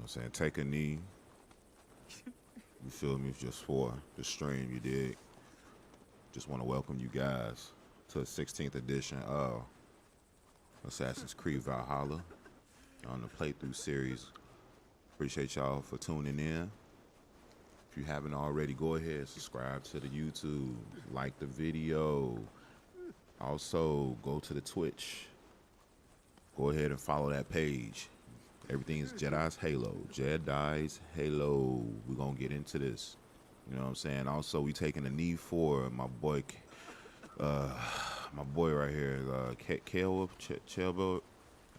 I'm saying? Take a knee. You feel me? Just for the stream, you dig? Just want to welcome you guys to the 16th edition of Assassin's Creed Valhalla on the playthrough series. Appreciate y'all for tuning in. If you haven't already, go ahead and subscribe to the YouTube, like the video. Also, go to the Twitch. Go ahead and follow that page. Everything is Jedi's Halo. Jedi's Halo. We're going to get into this. You know what I'm saying? Also, we taking a knee for my boy right here, Caleb Chelbo.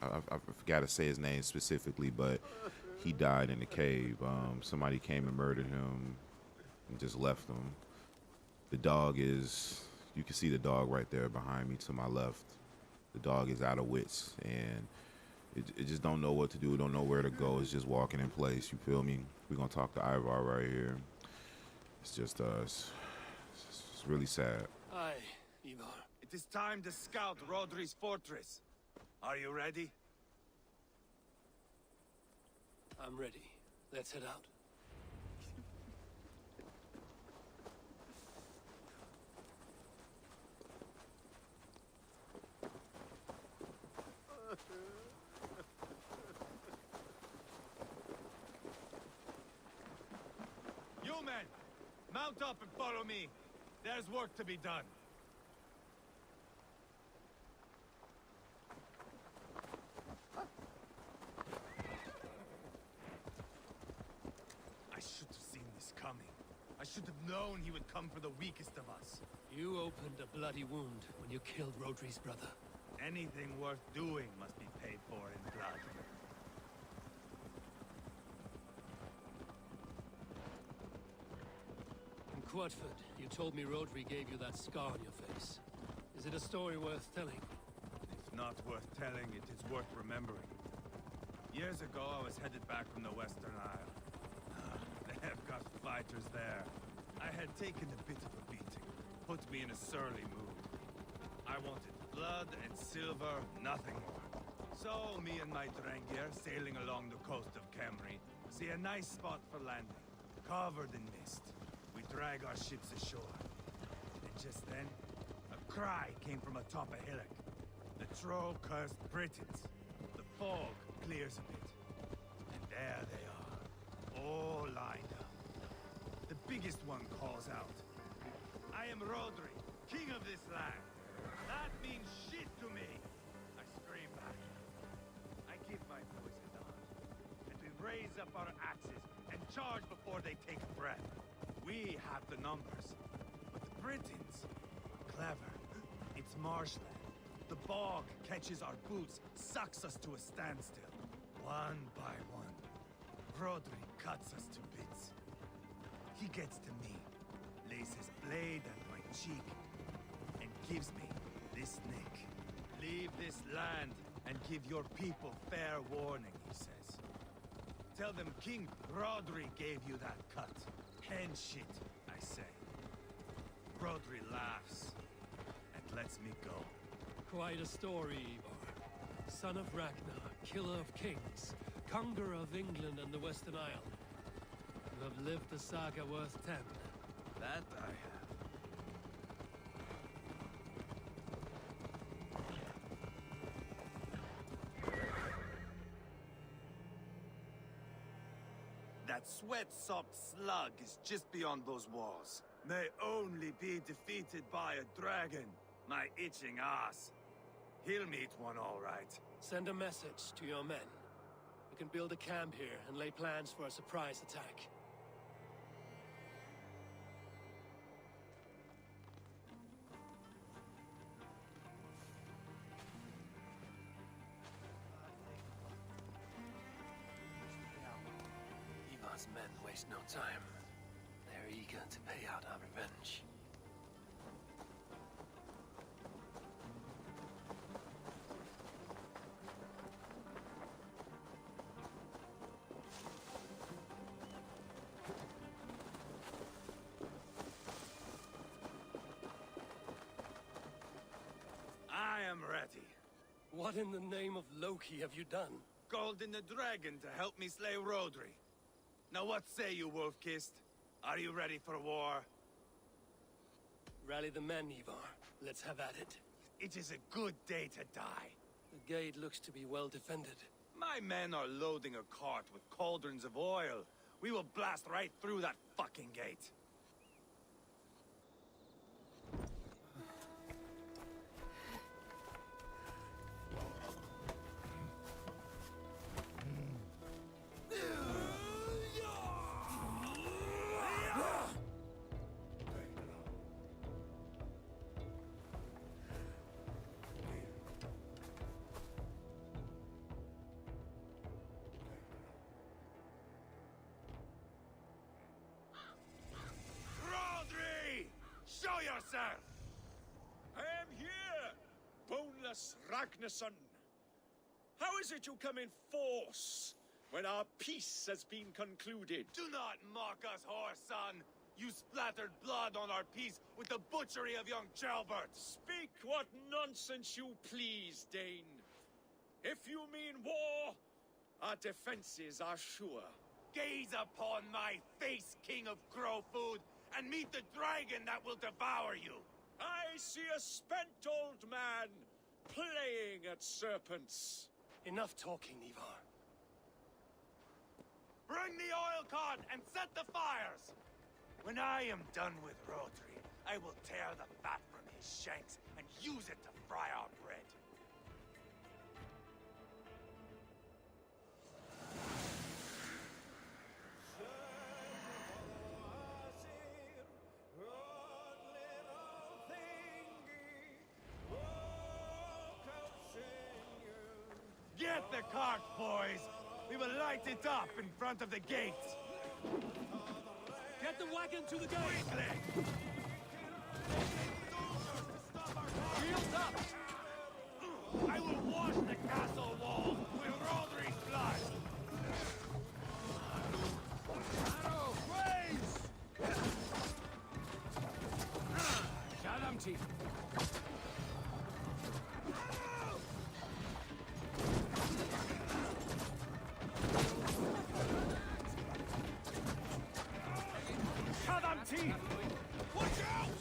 I forgot to say his name specifically, but he died in the cave. Somebody came and murdered him and just left him. The dog is, you can see the dog right there behind me to my left. The dog is out of wits, and it just don't know what to do, don't know where to go. It's just walking in place, you feel me? We're going to talk to Ivar right here. It's just, it's really sad. Aye, Ivar. It is time to scout Rodri's fortress. Are you ready? I'm ready. Let's head out. You men, mount up and follow me. There's work to be done. I should have seen this coming. I should have known he would come for the weakest of us. You opened a bloody wound when you killed Rodri's brother. Anything worth doing must be paid for in blood. In Quadford, you told me Rodri gave you that scar on your face. Is it a story worth telling? If not worth telling, it is worth remembering. Years ago, I was headed back from the Western Isle. They have got fighters there. I had taken a bit of a beating, put me in a surly mood. I wanted blood and silver, nothing more. So, me and my Drengir, sailing along the coast of Camry, see a nice spot for landing, covered in mist. We drag our ships ashore. And just then, a cry came from atop a hillock. The troll cursed Britons. The fog clears a bit. And there they are, all lined up. The biggest one calls out, "I am Rodri, king of this land. That means shit to me!" I scream back. I give my boys a nod. And we raise up our axes and charge before they take a breath. We have the numbers. But the Britons, clever. It's marshland. The bog catches our boots, sucks us to a standstill. One by one, Rodri cuts us to bits. He gets to me, lays his blade at my cheek, and gives me this nick. "Leave this land and give your people fair warning," he says. "Tell them King Rodri gave you that cut. Hen shit," I say. Rodri laughs and lets me go. Quite a story, Ivar. Son of Ragnar, killer of kings, conqueror of England and the Western Isle. You have lived a saga worth 10. That I have. That sweat-soaked slug is just beyond those walls. May only be defeated by a dragon, my itching ass. He'll meet one all right. Send a message to your men. We can build a camp here and lay plans for a surprise attack. Ivar's men waste no time. They're eager to pay out our revenge. I am ready. What in the name of Loki have you done? called in the dragon to help me slay Rodri. Now what say you, Wolf-Kissed? Are you ready for war? Rally the men, Ivar. Let's have at it. It is a good day to die. The gate looks to be well defended. My men are loading a cart with cauldrons of oil. We will blast right through that fucking gate. Rodri! Show yourself! I am here, boneless Ragnarsson. How is it you come in force when our peace has been concluded? Do not mock us, whoreson! You splattered blood on our peace with the butchery of young Chalbert! Speak what nonsense you please, Dane. If you mean war, our defenses are sure. Gaze upon my face, King of Crow Food, and meet the dragon that will devour you! I see a spent old man playing at serpents. Enough talking, Ivar. Bring the oil cart and set the fires! When I am done with Rodri, I will tear the fat from his shanks and use it to fry our bread. Get the cart, boys! We will light it up in front of the gate! Get the wagon to the gate! Quickly! Wheels up! I will wash the castle walls with Rodri's blood! Shalamti! Shalamti! Watch out!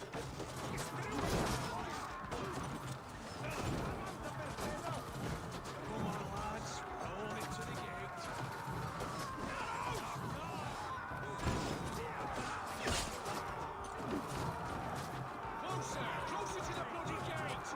Come on, lads. Roll it to the gate. Closer! Closer to the bloody gate!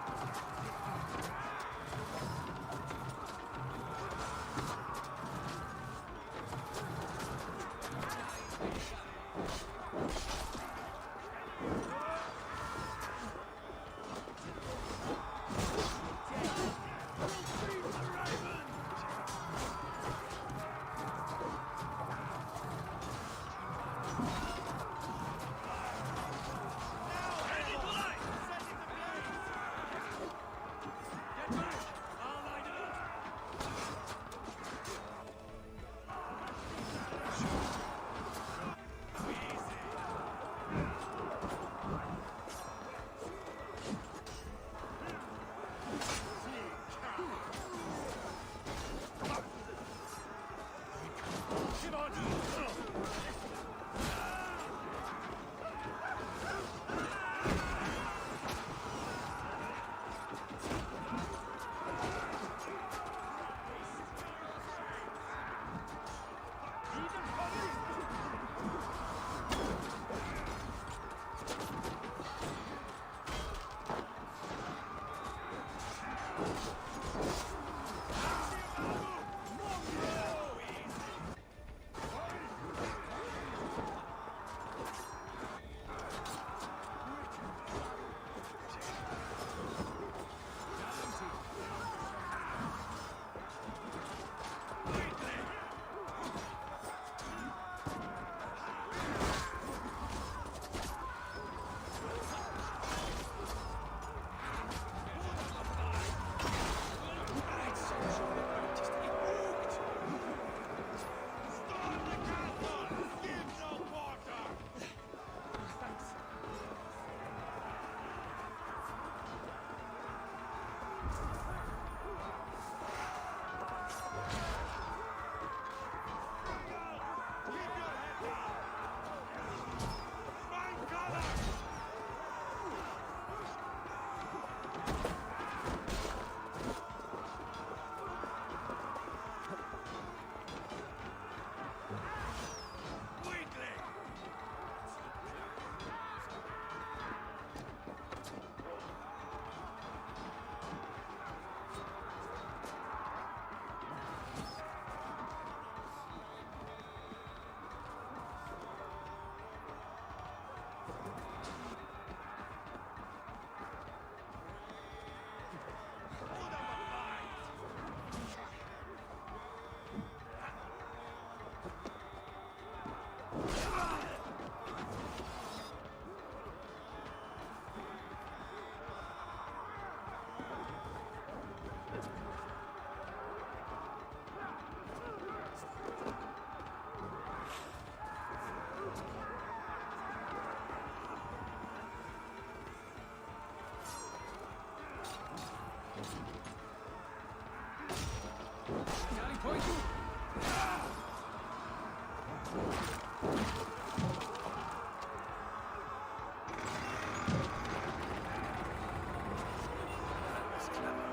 That's clever.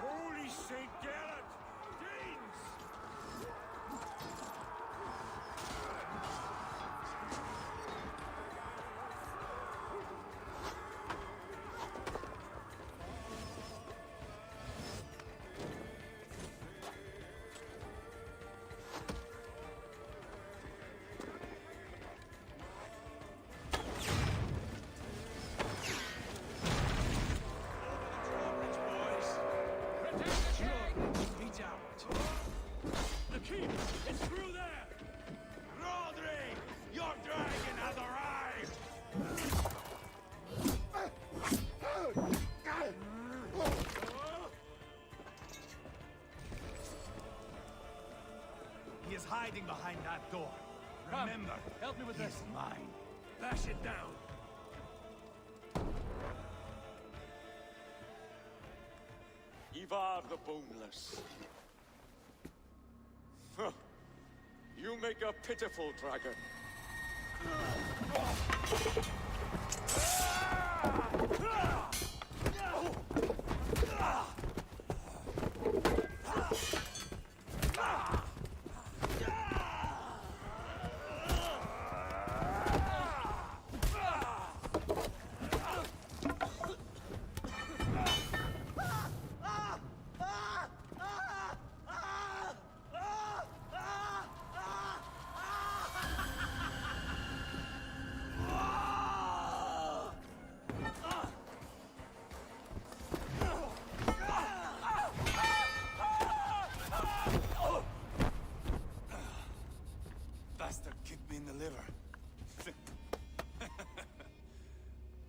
Holy Saint Geralt! Danes! The keep! It's through there! Rodri! Your dragon has arrived! He is hiding behind that door. Come, Remember, help me with he this. is mine. Bash it down! Ivar the Boneless. Huh. You make a pitiful dragon. Bastard kicked me in the liver.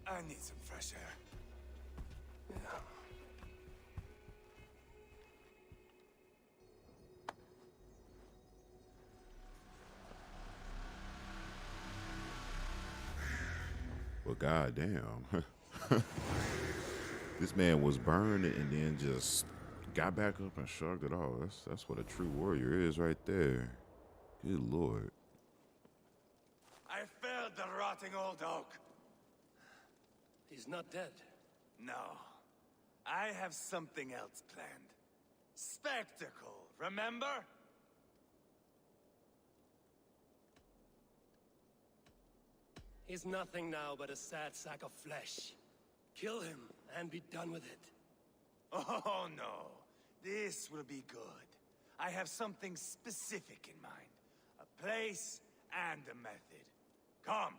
I need some fresh air. Well, goddamn. This man was burned and then just got back up and shrugged it off. That's what a true warrior is right there. Good lord. I felled the rotting old oak. He's not dead. No. I have something else planned. Spectacle, remember? He's nothing now but a sad sack of flesh. Kill him and be done with it. Oh no. This will be good. I have something specific in mind. A place and a method. Come.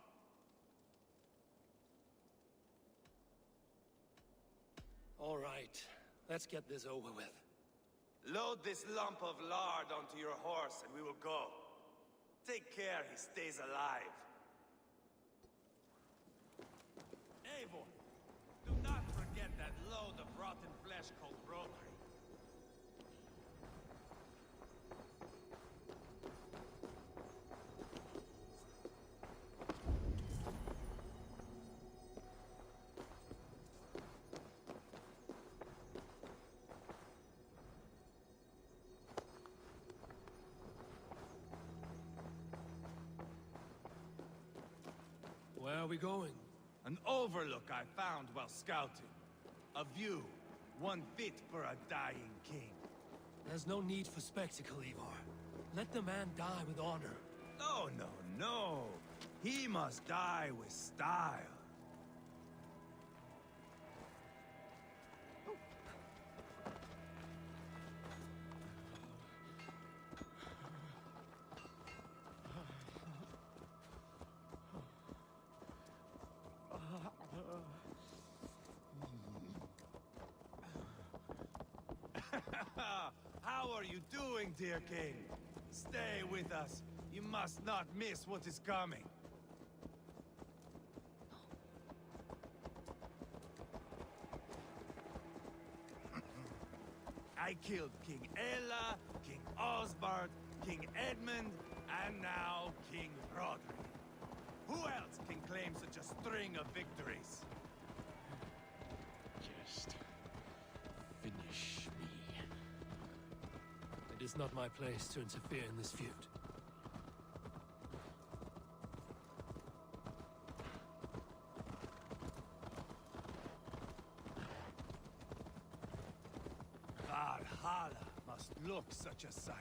All right, let's get this over with. Load this lump of lard onto your horse and we will go. Take care he stays alive. Eivor, do not forget that load of rotten flesh called Rodri. Where are we going? An overlook I found while scouting. A view, one fit for a dying king. There's no need for spectacle, Ivar. Let the man die with honor. No, no, no. He must die with style. How are you doing, dear king? Stay with us. You must not miss what is coming. I killed King Ella, King Osbert, King Edmund, And now, King Rodri. Who else can claim such a string of victories? Just finish me. It is not my place to interfere in this feud. Valhalla must look such a sight.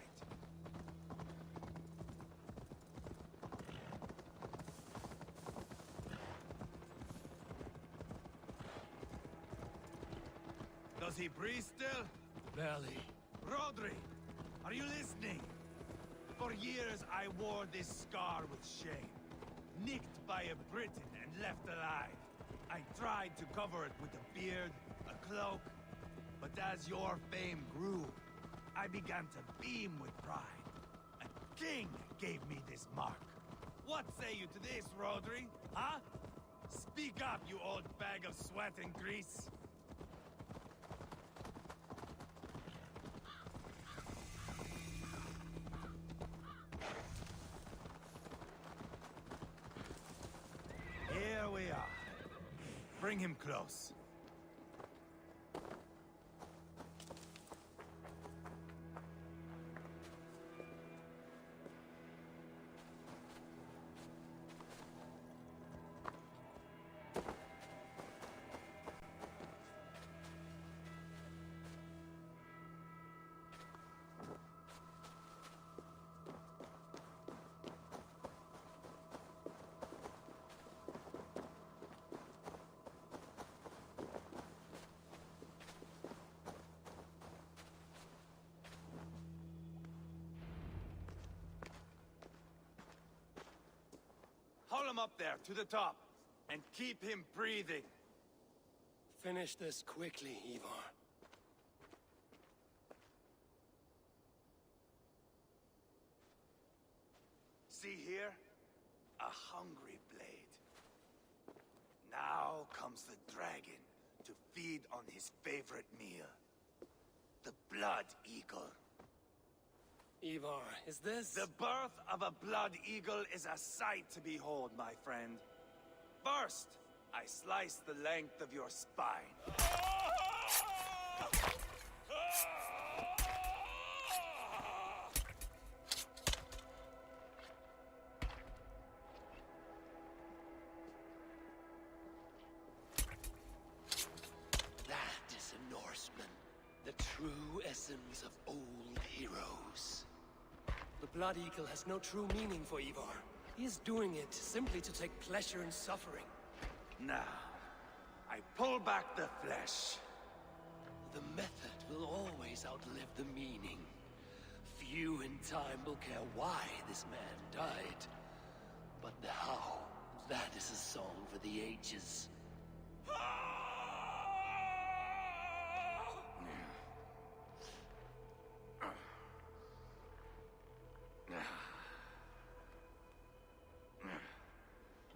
Does he breathe still? Barely. Rodri, are you listening? For years I wore this scar with shame. Nicked by a Briton and left alive. I tried to cover it with a beard, a cloak, but as your fame grew, I began to beam with pride. A king gave me this mark. What say you to this, Rodri? Huh? Speak up, you old bag of sweat and grease. Here we are. Bring him close. Haul him up there, to the top, and keep him breathing. Finish this quickly, Ivar. See here? A hungry blade. Now comes the dragon to feed on his favorite meal. The Blood Eagle. Ivar, is this... The birth of a Blood Eagle is a sight to behold, my friend. First, I slice the length of your spine. That is a Norseman. The true essence of old heroes. The Blood Eagle has no true meaning for Ivar. He is doing it simply to take pleasure in suffering. Now, I pull back the flesh. The method will always outlive the meaning. Few in time will care why this man died. But the how, that is a song for the ages.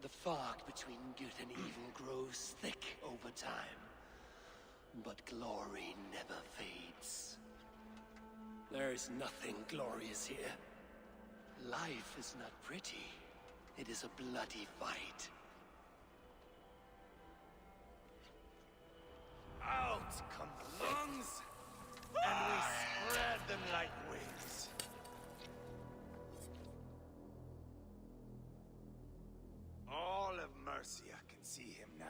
The fog between good and evil grows thick over time. But glory never fades. There is nothing glorious here. Life is not pretty. It is a bloody fight. Out come the lungs, and we spread them like wings. All of Mercia can see him now.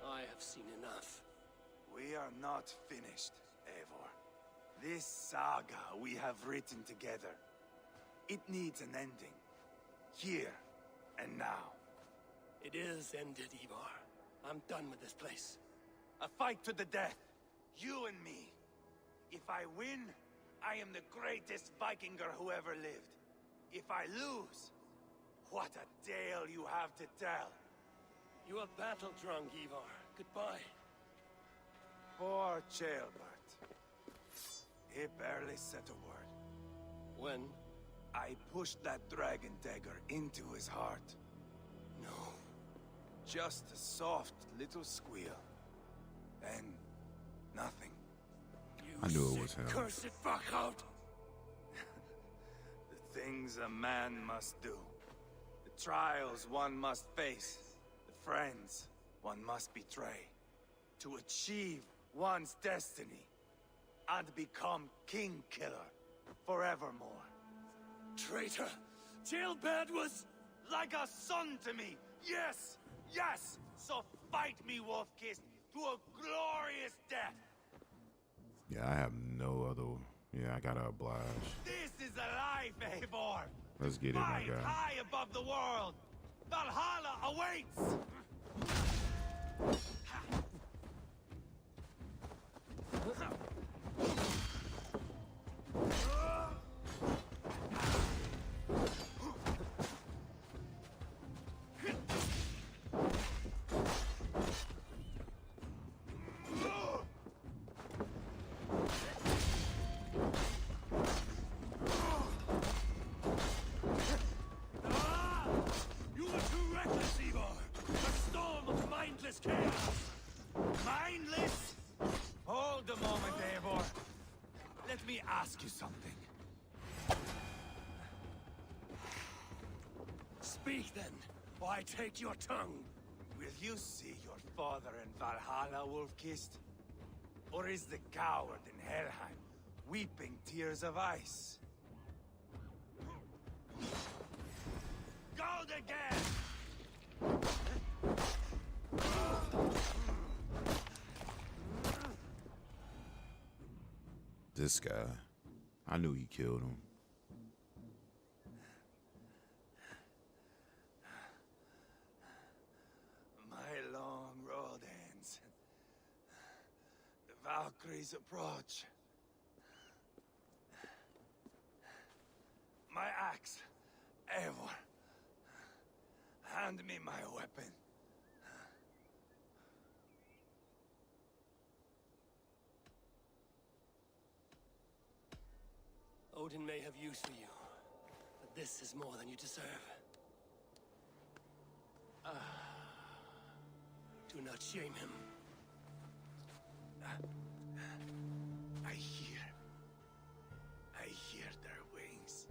I have seen enough. We are not finished, Eivor. This saga we have written together, it needs an ending. Here and now. It is ended, Ivar. I'm done with this place. A fight to the death. You and me. If I win, I am the greatest Vikinger who ever lived. If I lose, what a tale you have to tell. You are battle-drunk, Ivar. Goodbye. Poor Ceolbert. He barely said a word. When? I pushed that dragon dagger into his heart. No. Just a soft little squeal. Then, nothing. You I knew it sick, was him. cursed fuck out! things a man must do. The trials one must face. The friends one must betray. To achieve one's destiny. And become King Killer forevermore. Traitor! Jailbird was... Like a son to me! Yes! Yes! So fight me, Wolf-Kissed, to a glorious death! Yeah, I have no other... Yeah, I gotta oblige. This is a life, Eivor! Let's get it, my Fight guy. high above the world! Valhalla awaits! You were too reckless, Eivor! A storm of mindless chaos! Mindless? Hold a moment, Eivor. Let me ask you something. Speak then, or I take your tongue! Will you see your father in Valhalla, Wolf-Kissed? Or is the coward in Helheim weeping tears of ice? Gold again! This guy. I knew he killed him. My long road ends. The Valkyries approach. My axe, Eivor. Hand me my weapon. Odin may have use for you, but this is more than you deserve. Do not shame him. I hear their wings.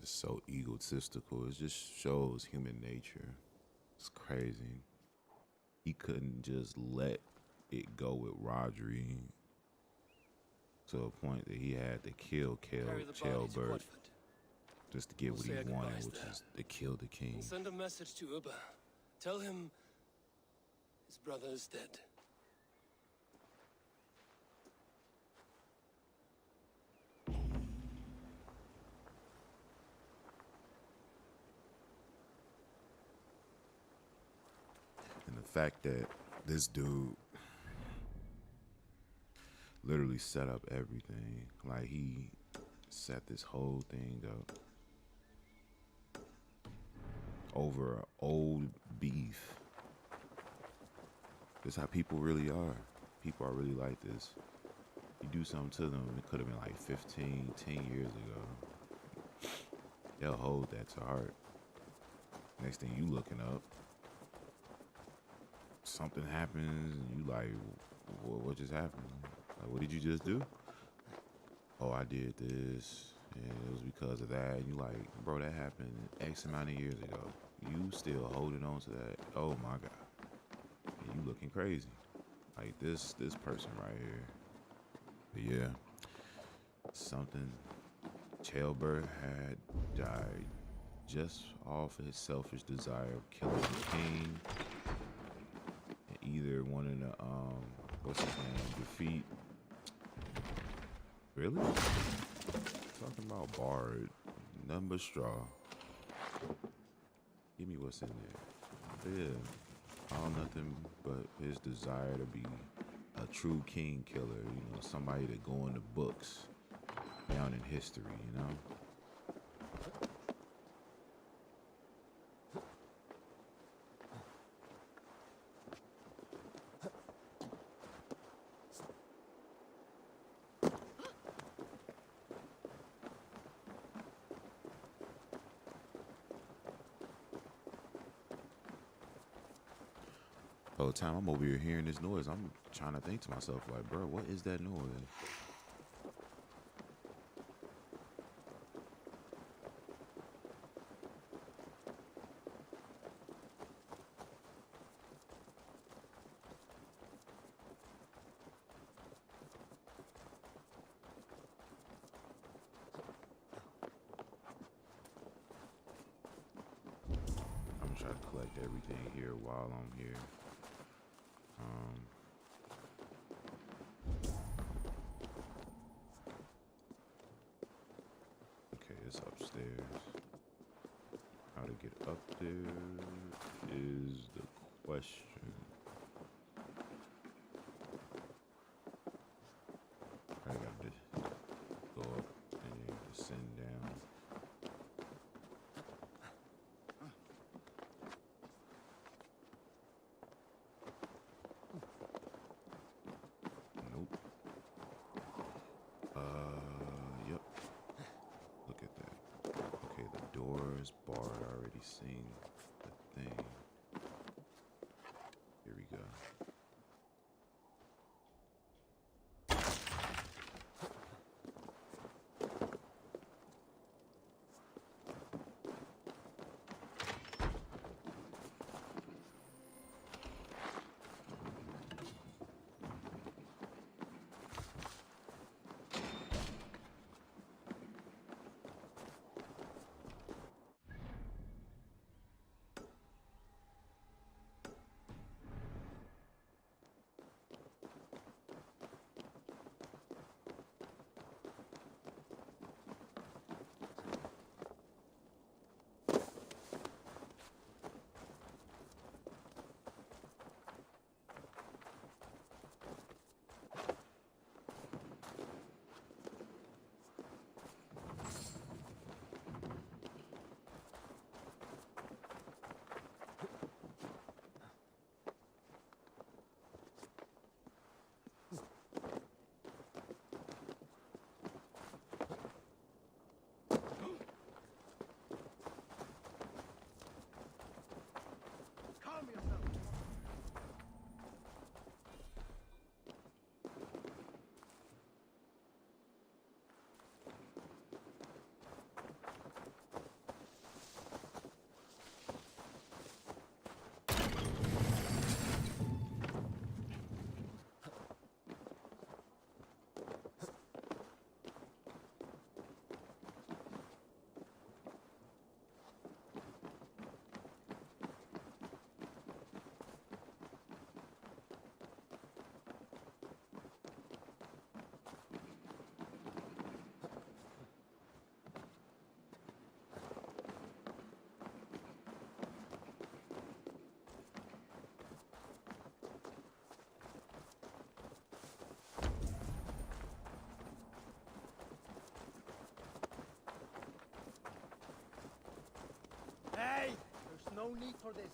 Just so egotistical. It just shows human nature. It's crazy. He couldn't just let it go with Rodri to a point that he had to kill Carry the body to Jailbird Quadford. just to get We'll what say he our wanted, goodbyes which there. is to kill the king. And send a message to Ubba. Tell him his brother is dead. And the fact that this dude literally set up everything, like he set this whole thing up over old beef. This is how people really are. People are really like this. You do something to them, it could have been like 15, 10 years ago. They'll hold that to heart. Next thing you looking up, something happens and you like, what just happened? Like, what did you just do? Oh, I did this, and it was because of that. And you like, bro, that happened X amount of years ago. You still holding on to that? Oh my God, and you looking crazy. Like this person right here. But yeah, something. Jailbird had died just off his selfish desire of killing the king. And either wanting to what's his name, defeat. Really? Talking about Bard, nothing but straw. Give me what's in there. Yeah, all nothing but his desire to be a true king killer. You know, somebody to go in the books, down in history. You know. whole time I'm over here hearing this noise, I'm trying to think to myself, like, bro, what is that noise? I'm gonna try to collect everything here while I'm here. Okay, it's upstairs. How to get up there is the question. I gotta go up and then descend down. Nope. Yep. Look at that. Okay, the door is barred. I already seen the thing. Here we go. Calm yourself. Hey! There's no need for this.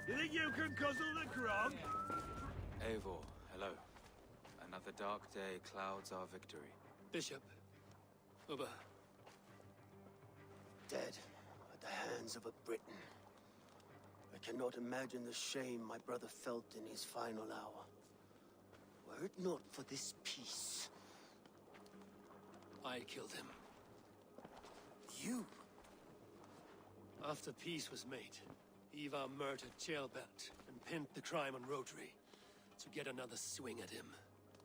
You think you can guzzle the grog? Eivor, hello. Another dark day clouds our victory. Bishop. Ubba. Dead at the hands of a Briton. I cannot imagine the shame my brother felt in his final hour. Were it not for this peace, I killed him. You? After peace was made, Ivar murdered Jailbelt and pinned the crime on Rotary to get another swing at him.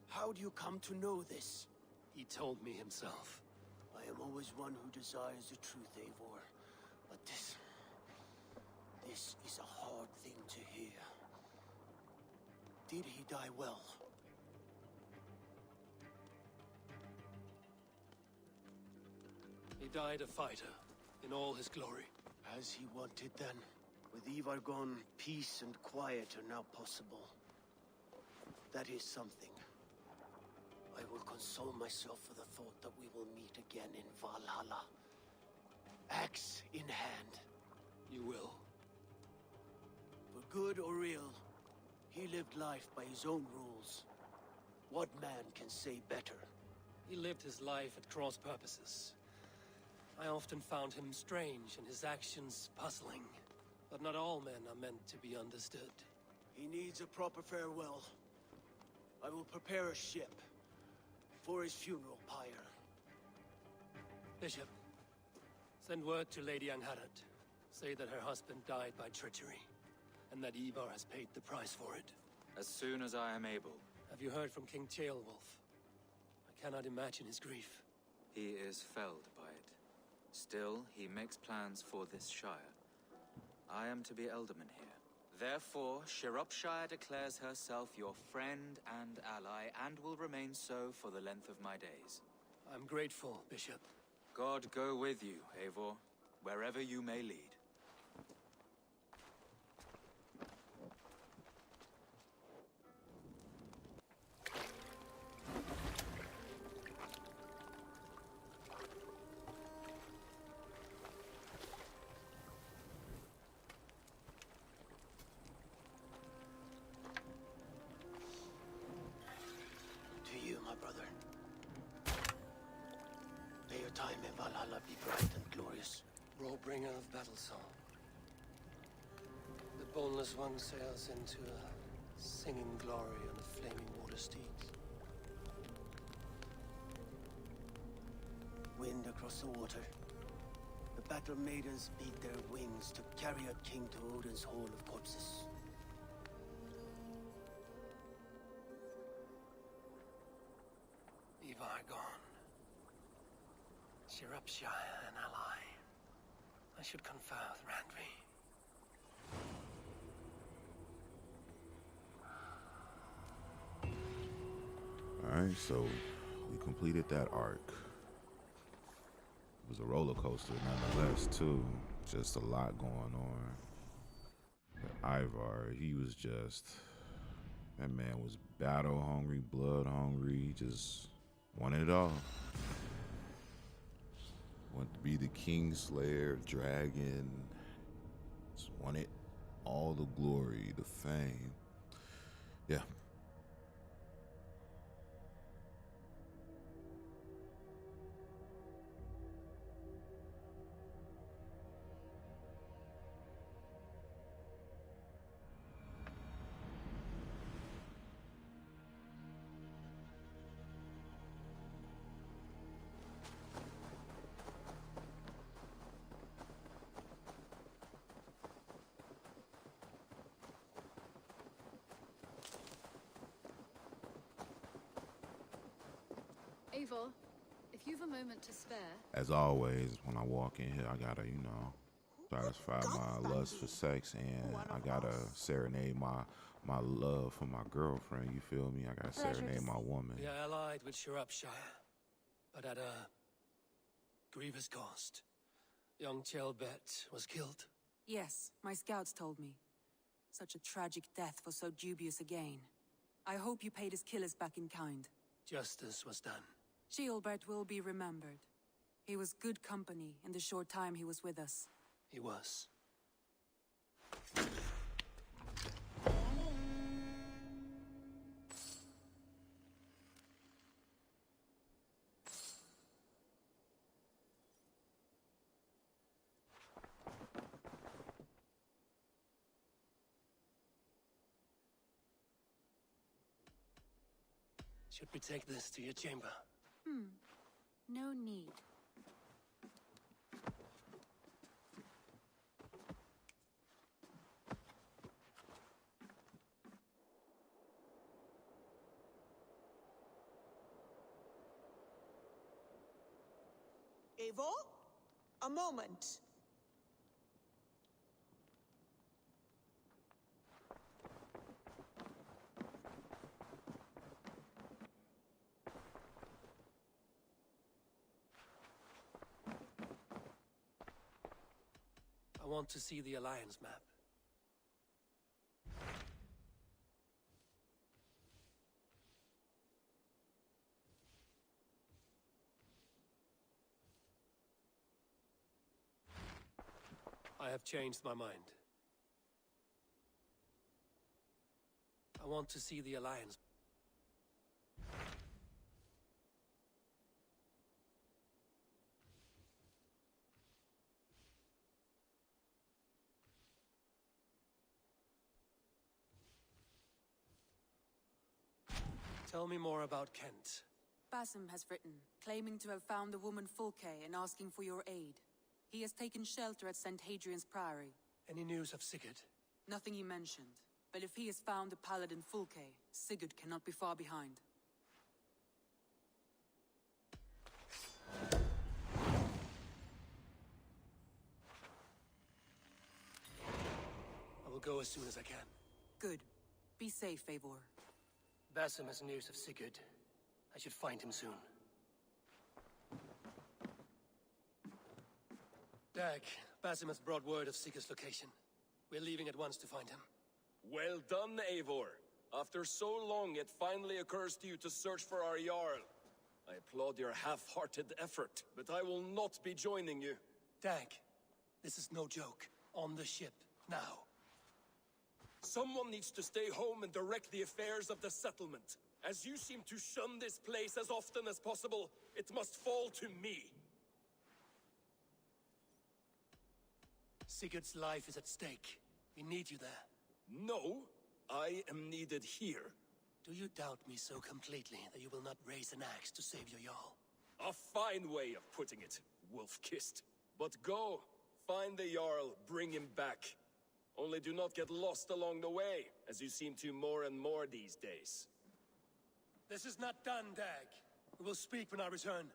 How do you come to know this? He told me himself. I am always one who desires the truth, Eivor. But this is a hard thing to hear. Did he die well? He died a fighter, in all his glory. As he wanted then. With Ivar gone, peace and quiet are now possible. That is something. I will console myself for the thought that we will meet again in Valhalla. Axe in hand. You will. For good or ill, he lived life by his own rules. What man can say better? He lived his life at cross purposes. I often found him strange and his actions puzzling. But not all men are meant to be understood. He needs a proper farewell. I will prepare a ship for his funeral pyre. Bishop, send word to Lady Angharad. Say that her husband died by treachery, and that Ivar has paid the price for it. As soon as I am able. Have you heard from King Ceolwulf? I cannot imagine his grief. He is felled by it. Still, he makes plans for this shire. I am to be Elderman here. Therefore, Shropshire declares herself your friend and ally, and will remain so for the length of my days. I'm grateful, Bishop. God go with you, Eivor, wherever you may lead. To you, my brother. May your time in Valhalla be bright and glorious. Roll-bringer of battle song. The boneless one sails into a singing glory on the flaming water steeds. Wind across the water. The battle maidens beat their wings to carry a king to Odin's hall of corpses. Ivar gone. Shropshire an ally. I should confer with Randvi. Alright, so we completed that arc. It was a roller coaster nonetheless, too. Just a lot going on. But Ivar, he was just... That man was battle hungry, blood hungry. He just wanted it all. Wanted to be the king slayer, dragon. Just wanted all the glory, the fame. Yeah. Eivor, if If you've a moment to spare. As always, when I walk in here, I gotta, satisfy my lust for sex, and I gotta serenade my love for my girlfriend. You feel me? I gotta serenade my woman. We are allied with Shropshire, but at a grievous cost. Young Chelbet was killed. Yes, my scouts told me. Such a tragic death for so dubious a gain. I hope you paid his killers back in kind. Justice was done. Gilbert will be remembered. He was good company in the short time he was with us. He was. Should we take this to your chamber? No need. Eivor? A moment. I want to see the Alliance map. I have changed my mind. I want to see the Alliance. Tell me more about Kent. Basim has written, claiming to have found the woman Fulke and asking for your aid. He has taken shelter at St. Hadrian's Priory. Any news of Sigurd? Nothing he mentioned. But if he has found the paladin Fulke, Sigurd cannot be far behind. I will go as soon as I can. Good. Be safe, Eivor. Basim has news of Sigurd. I should find him soon. Dag, Basim has brought word of Sigurd's location. We're leaving at once to find him. Well done, Eivor. After so long, it finally occurs to you to search for our Jarl. I applaud your half-hearted effort, but I will not be joining you. Dag, this is no joke. On the ship, now. Someone needs to stay home and direct the affairs of the settlement. As you seem to shun this place as often as possible, it must fall to me. Sigurd's life is at stake. We need you there. No, I am needed here. Do you doubt me so completely that you will not raise an axe to save your Jarl? A fine way of putting it, wolf-kissed. But go, find the Jarl, bring him back. Only do not get lost along the way, as you seem to more and more these days. This is not done, Dag. We will speak when I return.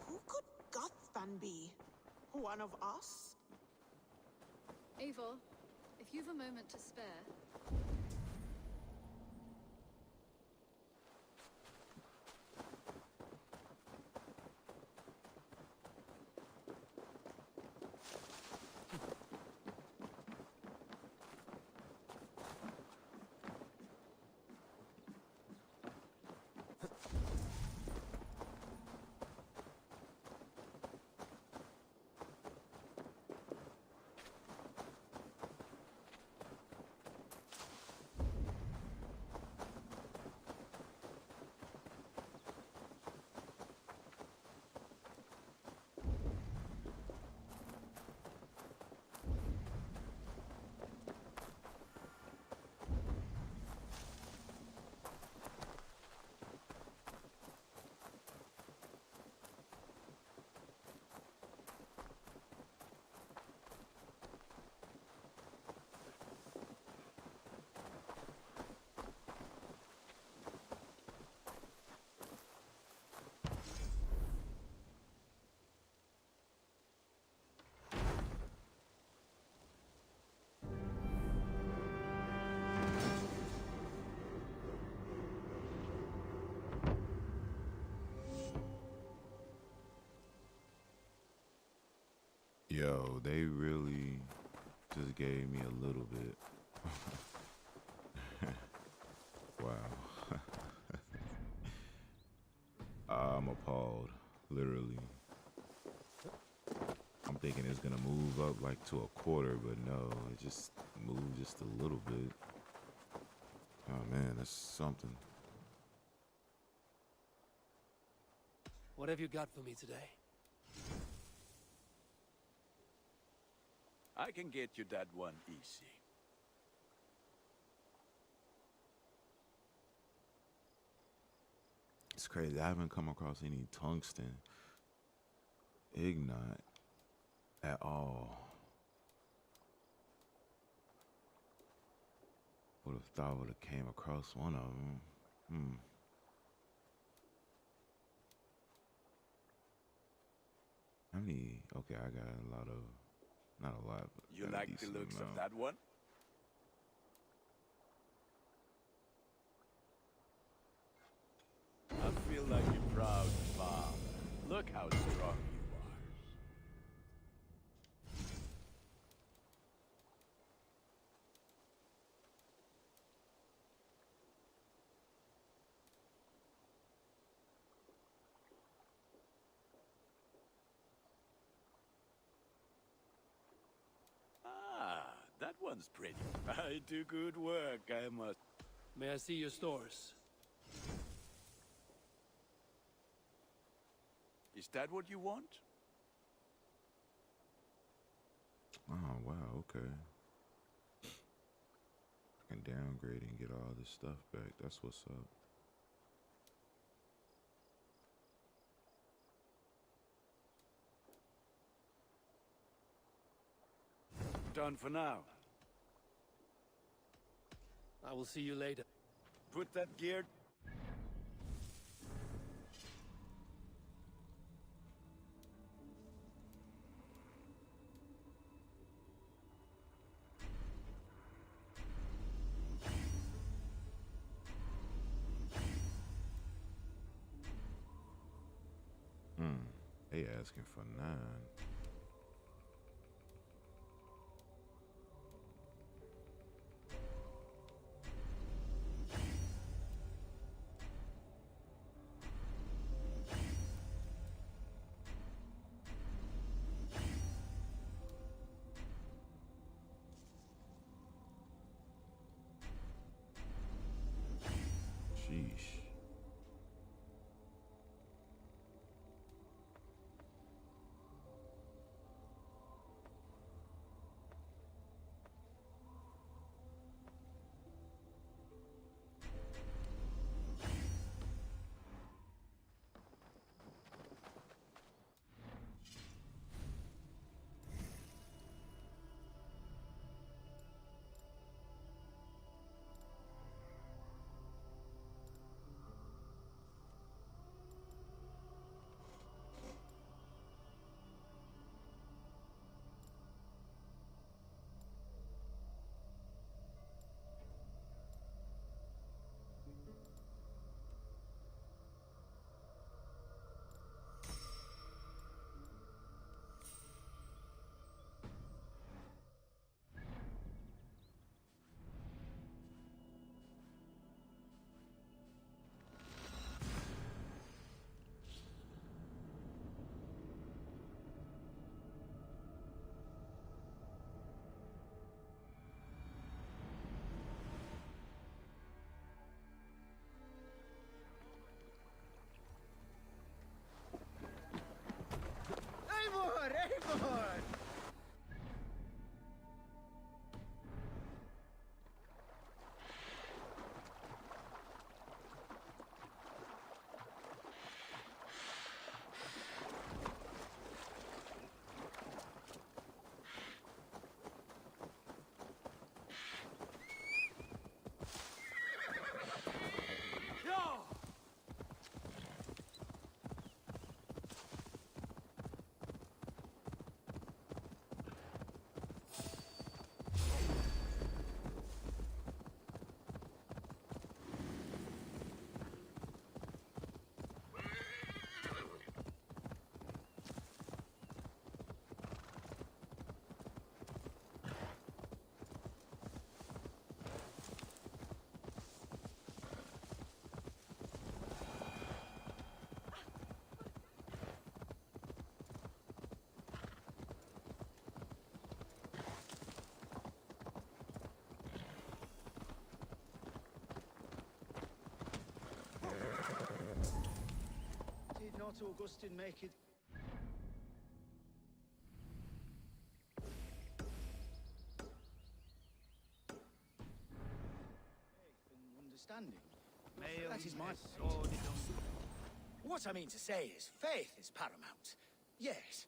Who could Gothvan be? One of us? Eivor, if you've a moment to spare. They really just gave me a little bit. Wow. I'm appalled, literally. I'm thinking it's gonna move up like to a quarter, but no, it just moved just a little bit. Oh man, that's something. What have you got for me today? I can get you that one easy. It's crazy. I haven't come across any tungsten ignite at all. Would have thought would have came across one of them. How many? Okay, I got a lot of, not a lot, but You got a like the decent looks amount. of that one? I feel like a proud father. Look how strong you are. Ah, that one's pretty. I do good work, I must. May I see your stores? Is that what you want? Oh wow, okay. I can downgrade and get all this stuff back. That's what's up. Done for now. I will see you later. Put that gear. They asking for 9. Sheesh. Augustine make it? Faith and understanding. That is my sword. What I mean to say is, faith is paramount. Yes,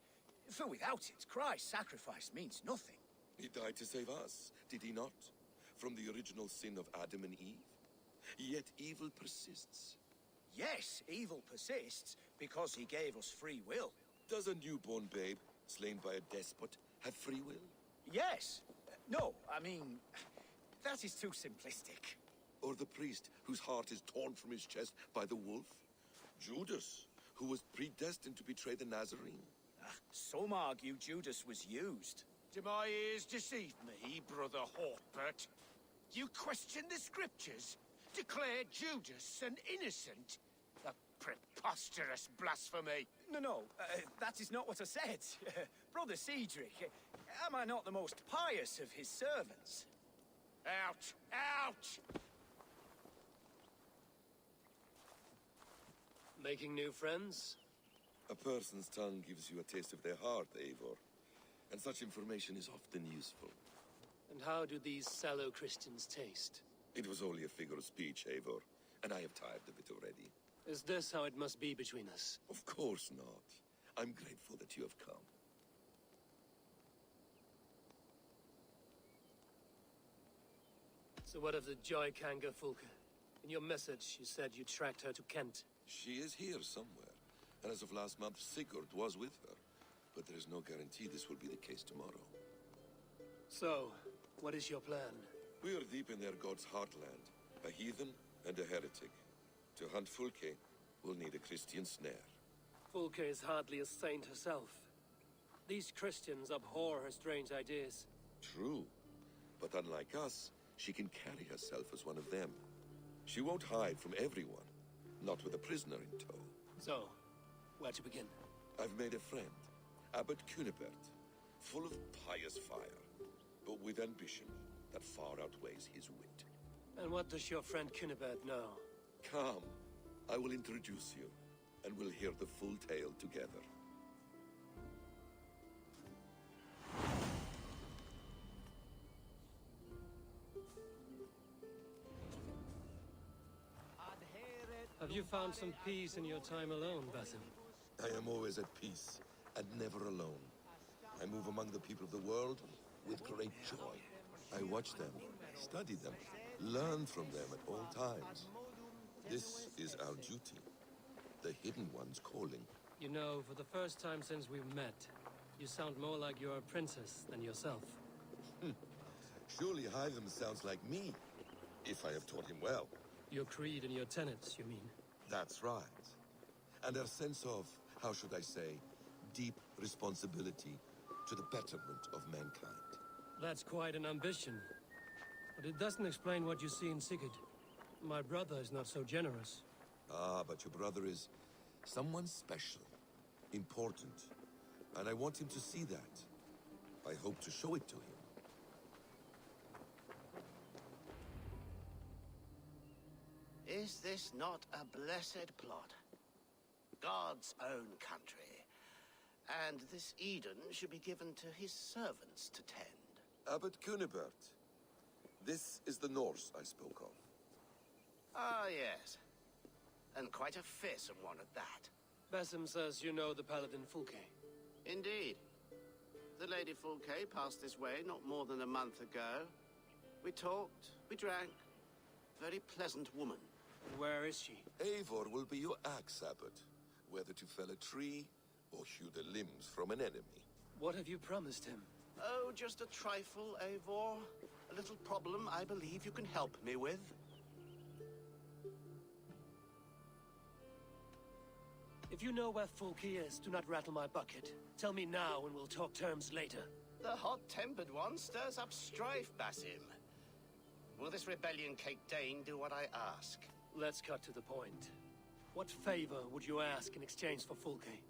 for without it, Christ's sacrifice means nothing. He died to save us, did he not? From the original sin of Adam and Eve? Yet evil persists. Yes, evil persists because he gave us free will. Does a newborn babe, slain by a despot, have free will? Yes. No, I mean, that is too simplistic. Or the priest whose heart is torn from his chest by the wolf? Judas, who was predestined to betray the Nazarene? Some argue Judas was used. Do my ears deceive me, Brother Hortbert? You question the scriptures? Declare Judas an innocent? A preposterous blasphemy! No, that is not what I said. Brother Cedric, am I not the most pious of his servants? Out! Out! Making new friends? A person's tongue gives you a taste of their heart, Eivor. And such information is often useful. And how do these sallow Christians taste? It was only a figure of speech, Eivor, and I have tired of it already. Is this how it must be between us? Of course not. I'm grateful that you have come. So what of the Joy Kanga Fulka? In your message, you said you tracked her to Kent. She is here somewhere, and as of last month, Sigurd was with her. But there is no guarantee this will be the case tomorrow. So, what is your plan? We are deep in their god's heartland, a heathen and a heretic. To hunt Fulke, we'll need a Christian snare. Fulke is hardly a saint herself. These Christians abhor her strange ideas. True, but unlike us, she can carry herself as one of them. She won't hide from everyone, not with a prisoner in tow. So, where to begin? I've made a friend, Abbot Cunibert, full of pious fire, but with ambition that far outweighs his wit. And what does your friend Cunibert know? Come, I will introduce you, and we'll hear the full tale together. Have you found some peace in your time alone, Basim? I am always at peace, and never alone. I move among the people of the world with great joy. I watch them, study them, learn from them at all times. This is our duty. The Hidden One's calling. You know, for the first time since we've met, you sound more like you're a princess than yourself. Surely Hytham sounds like me, if I have taught him well. Your creed and your tenets, you mean? That's right. And our sense of, how should I say, deep responsibility to the betterment of mankind. That's quite an ambition. But it doesn't explain what you see in Sigurd. My brother is not so generous. Ah, but your brother is someone special, important. And I want him to see that. I hope to show it to him. Is this not a blessed plot? God's own country. And this Eden should be given to his servants to tend. Abbot Cunibert. This is the Norse I spoke of. Ah, yes. And quite a fearsome one at that. Basim says you know the paladin Fulke. Indeed. The Lady Fulke passed this way not more than a month ago. We talked, we drank. Very pleasant woman. Where is she? Eivor will be your axe, Abbot. Whether to fell a tree or hew the limbs from an enemy. What have you promised him? Oh, just a trifle, Eivor. A little problem I believe you can help me with. If you know where Fulke is, do not rattle my bucket. Tell me now and we'll talk terms later. The hot-tempered one stirs up strife, Basim. Will this rebellion Kate Dane do what I ask? Let's cut to the point. What favor would you ask in exchange for Fulke?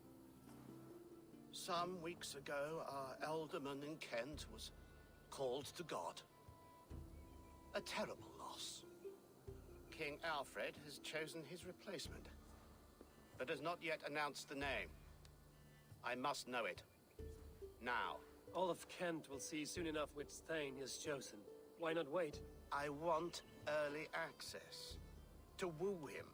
Some weeks ago, our alderman in Kent was called to God. A terrible loss. King Alfred has chosen his replacement. but has not yet announced the name. I must know it. Now. All of Kent will see soon enough which Thane is chosen. Why not wait? I want early access. To woo him,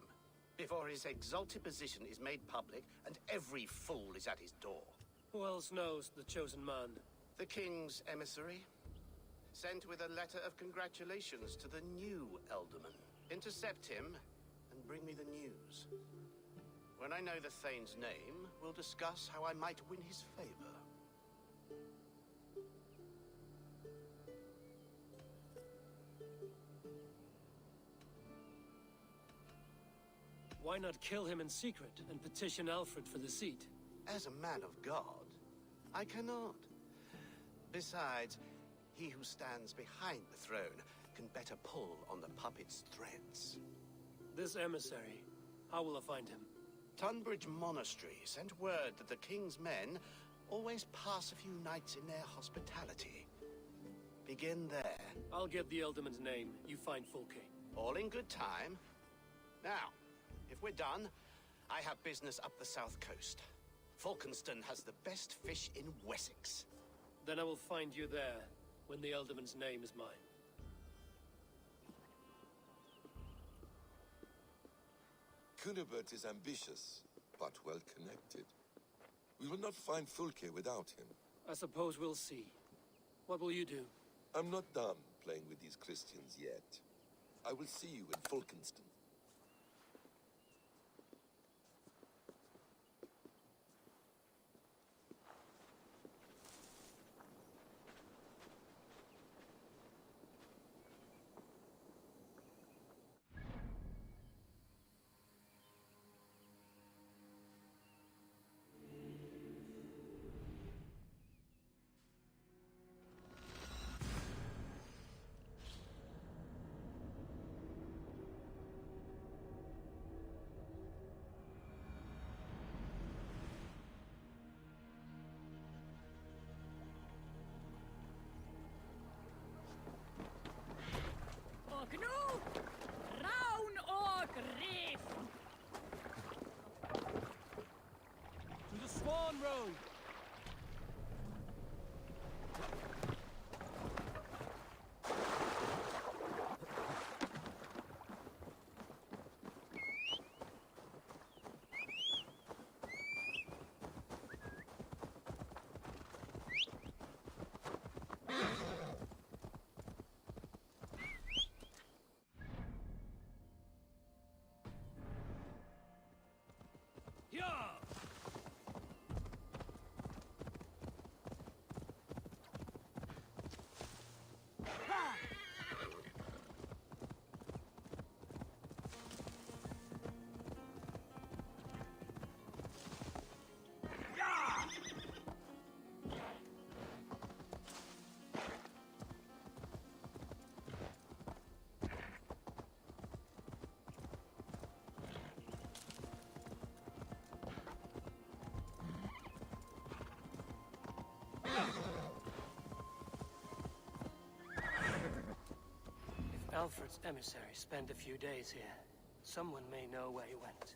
before his exalted position is made public and every fool is at his door. Who else knows the chosen man? The king's emissary, sent with a letter of congratulations to the new Elderman. Intercept him and bring me the news. When I know the Thane's name, we'll discuss how I might win his favor. Why not kill him in secret and petition Alfred for the seat? As a man of God, I cannot. Besides, he who stands behind the throne can better pull on the puppet's threads. This emissary, how will I find him? Tunbridge Monastery sent word that the king's men always pass a few nights in their hospitality. Begin there. I'll get the Elderman's name. You find Fulke. All in good time. Now, if we're done, I have business up the south coast. Falkenston has the best fish in Wessex. Then I will find you there, when the Elderman's name is mine. Cunibert is ambitious, but well connected. We will not find Fulke without him. I suppose we'll see. What will you do? I'm not done playing with these Christians yet. I will see you in Falkenston. To the Swan Road! If Alfred's emissaries spend a few days here, someone may know where he went.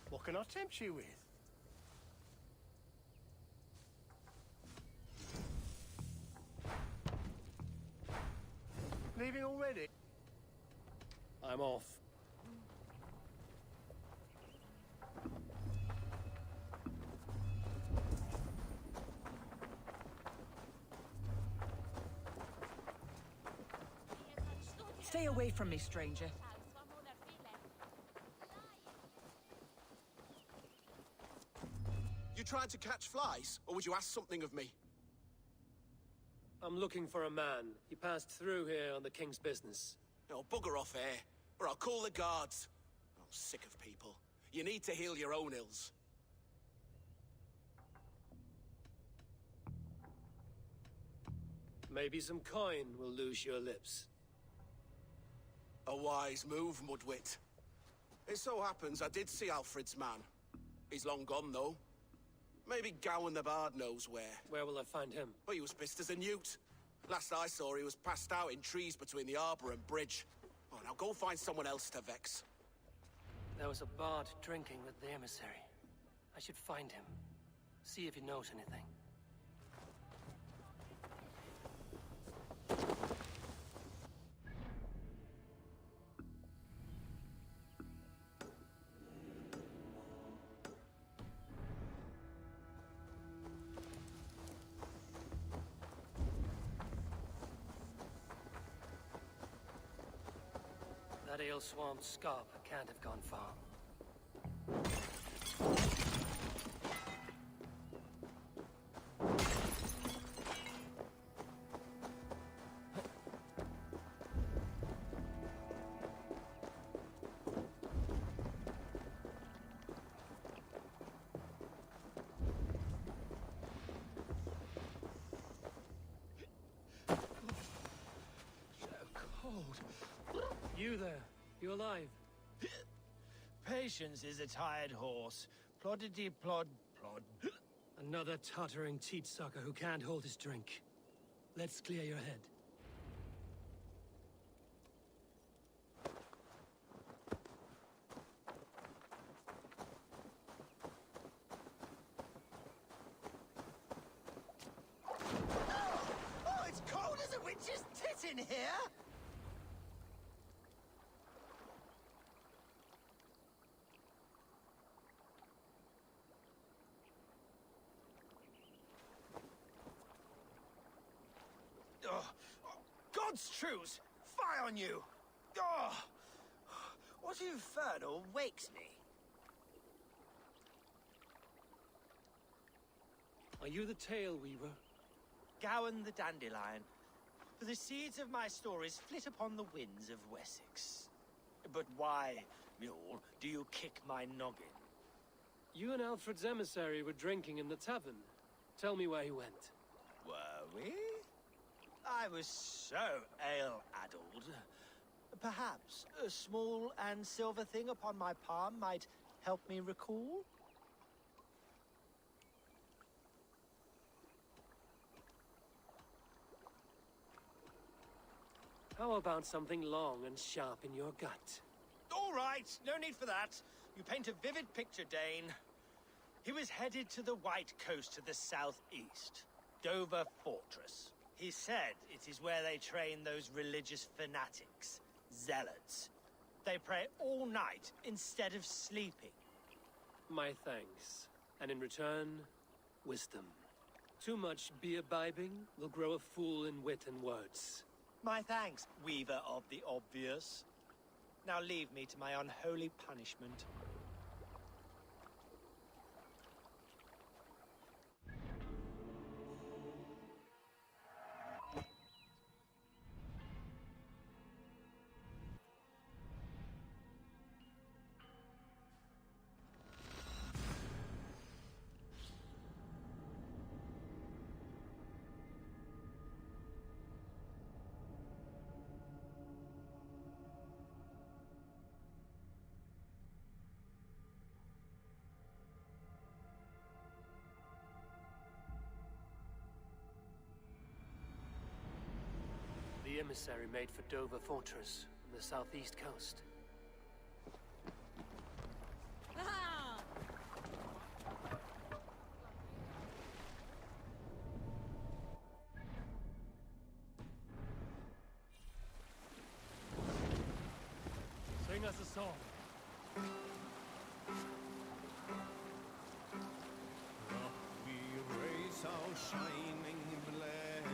What can I tempt you with? Leaving already? I'm off. Stay away from me, stranger. You trying to catch flies, or would you ask something of me? I'm looking for a man. He passed through here on the king's business. Oh, bugger off here, or I'll call the guards. Oh, sick of people. You need to heal your own ills. Maybe some coin will loose your lips. A wise move, Mudwit. It so happens I did see Alfred's man. He's long gone, though. Maybe Gowan the Bard knows where. Where will I find him? Well, he was pissed as a newt. Last I saw, he was passed out in trees between the arbor and bridge. Oh, now go find someone else to vex. There was a bard drinking with the emissary. I should find him. See if he knows anything. That ale-swamped scarp can't have gone far. You there, you alive? Patience is a tired horse. Ploddity plod plod. Another tottering teat sucker who can't hold his drink. Let's clear your head. Oh, it's cold as a witch's tit in here! God's truce! Fie on you! Oh, what infernal wakes me? Are you the Tale Weaver? Gowan the Dandelion. For the seeds of my stories flit upon the winds of Wessex. But why, mule, do you kick my noggin? You and Alfred's emissary were drinking in the tavern. Tell me where he went. Were we? I was so ale-addled. Perhaps a small and silver thing upon my palm might help me recall? How about something long and sharp in your gut? All right, no need for that. You paint a vivid picture, Dane. He was headed to the White Coast to the southeast. Dover Fortress. He said it is where they train those religious fanatics, zealots. They pray all night instead of sleeping. My thanks. And in return, wisdom. Too much beer-bibbing will grow a fool in wit and words. My thanks, weaver of the obvious. Now leave me to my unholy punishment. The emissary made for Dover Fortress on the southeast coast. Sing us a song. Up we raise our shining blade,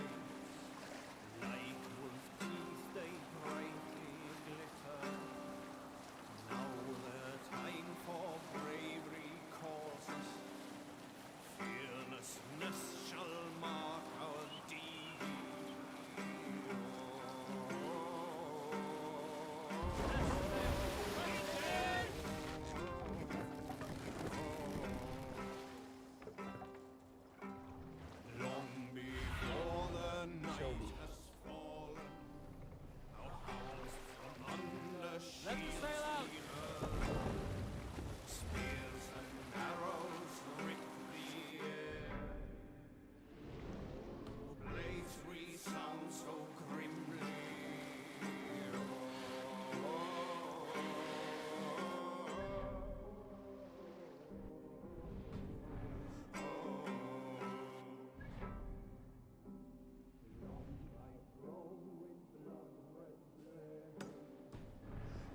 like wolf teeth they brightly glitter. Now the time for bravery calls us. Fearlessness shall mark our deed. Long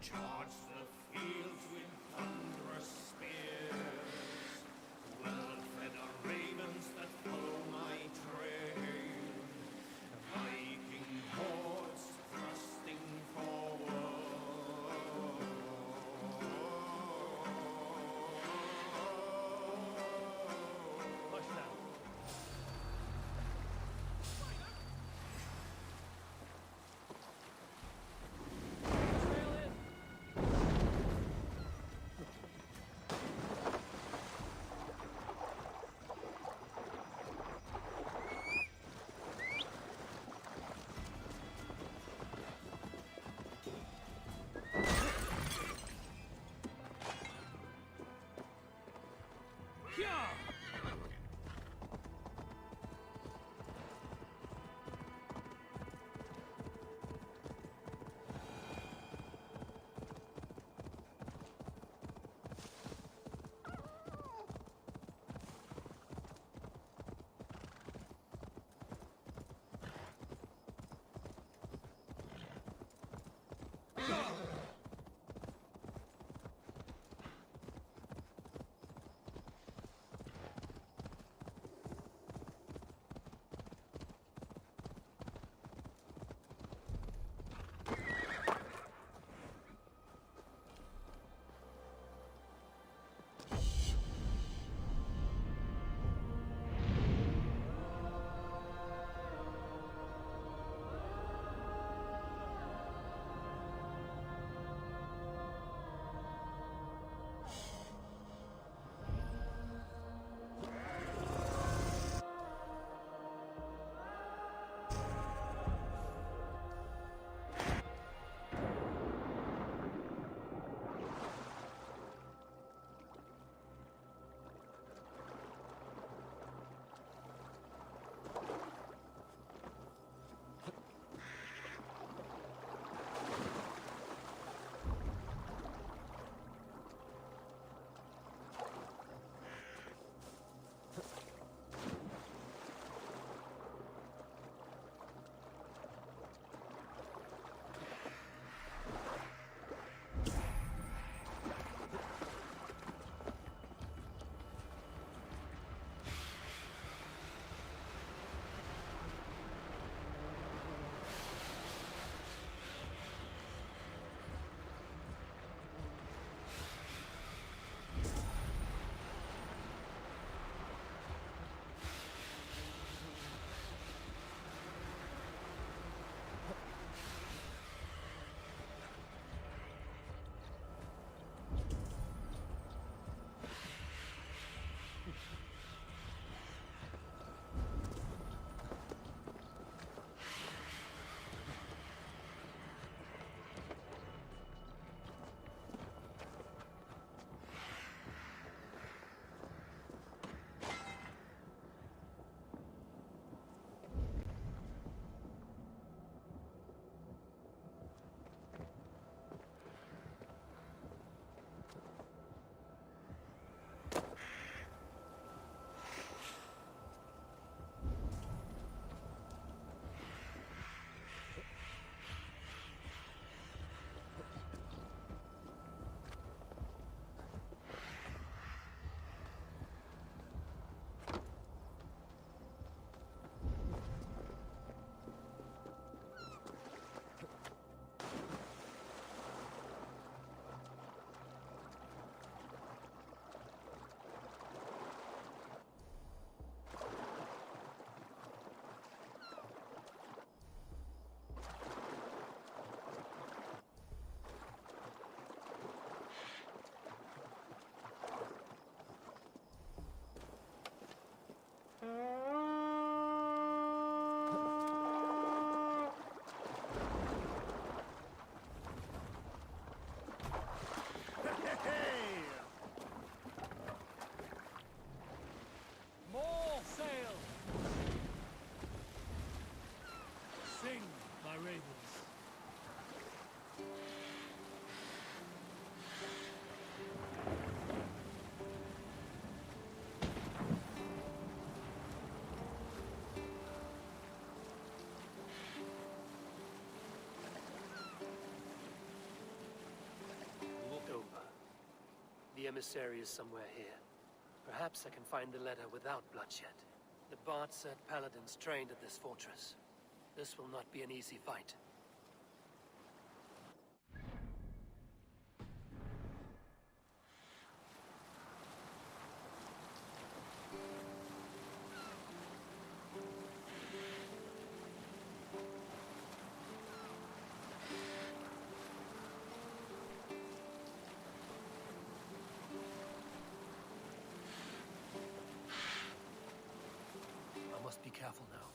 Charge the fields with thunderous spears. Well-fed are ravens that follow my trail. Viking hordes thrusting forward. Push that. emissary is somewhere here. Perhaps I can find the letter without bloodshed. The Bard said paladins trained at this fortress. This will not be an easy fight. I must be careful now.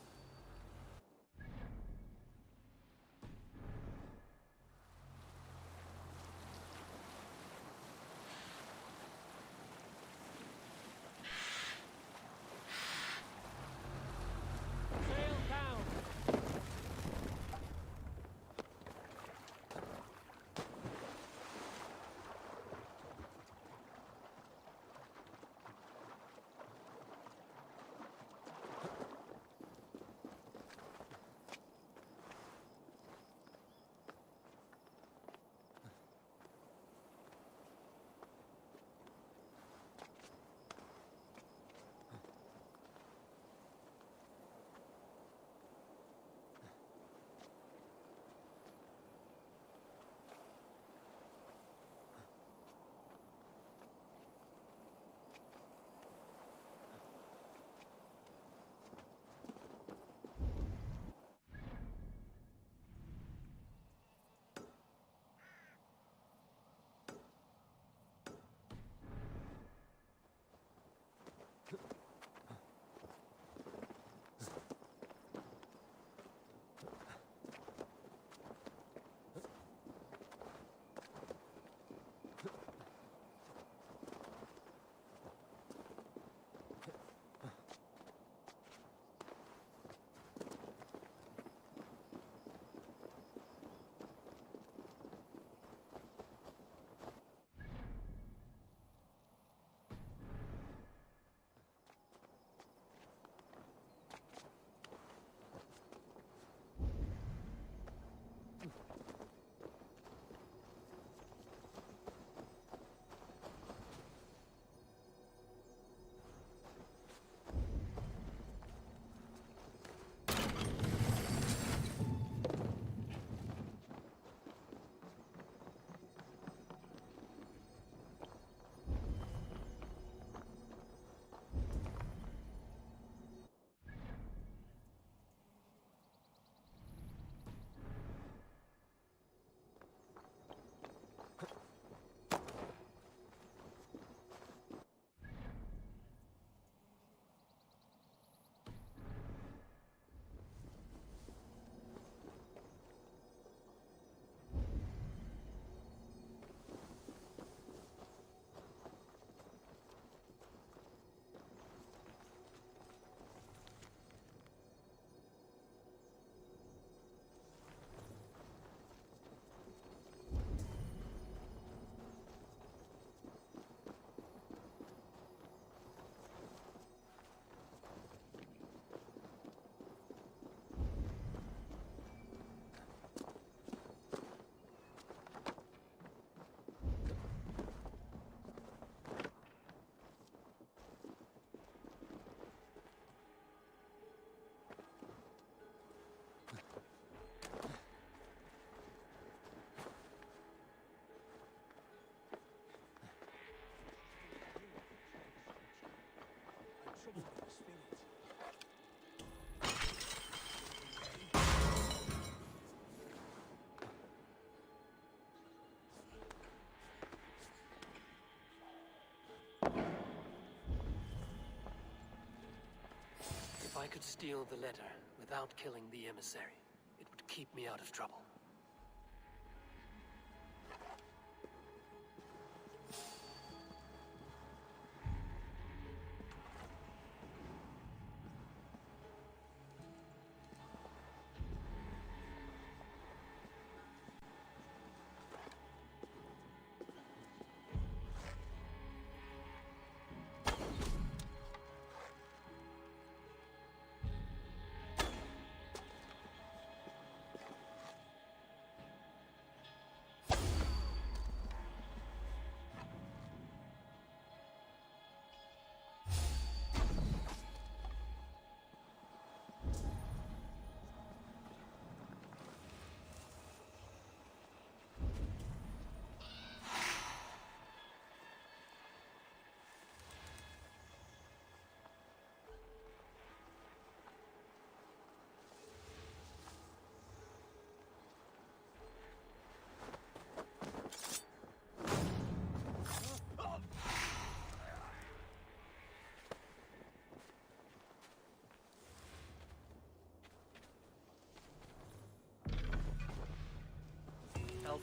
If I could steal the letter without killing the emissary, it would keep me out of trouble.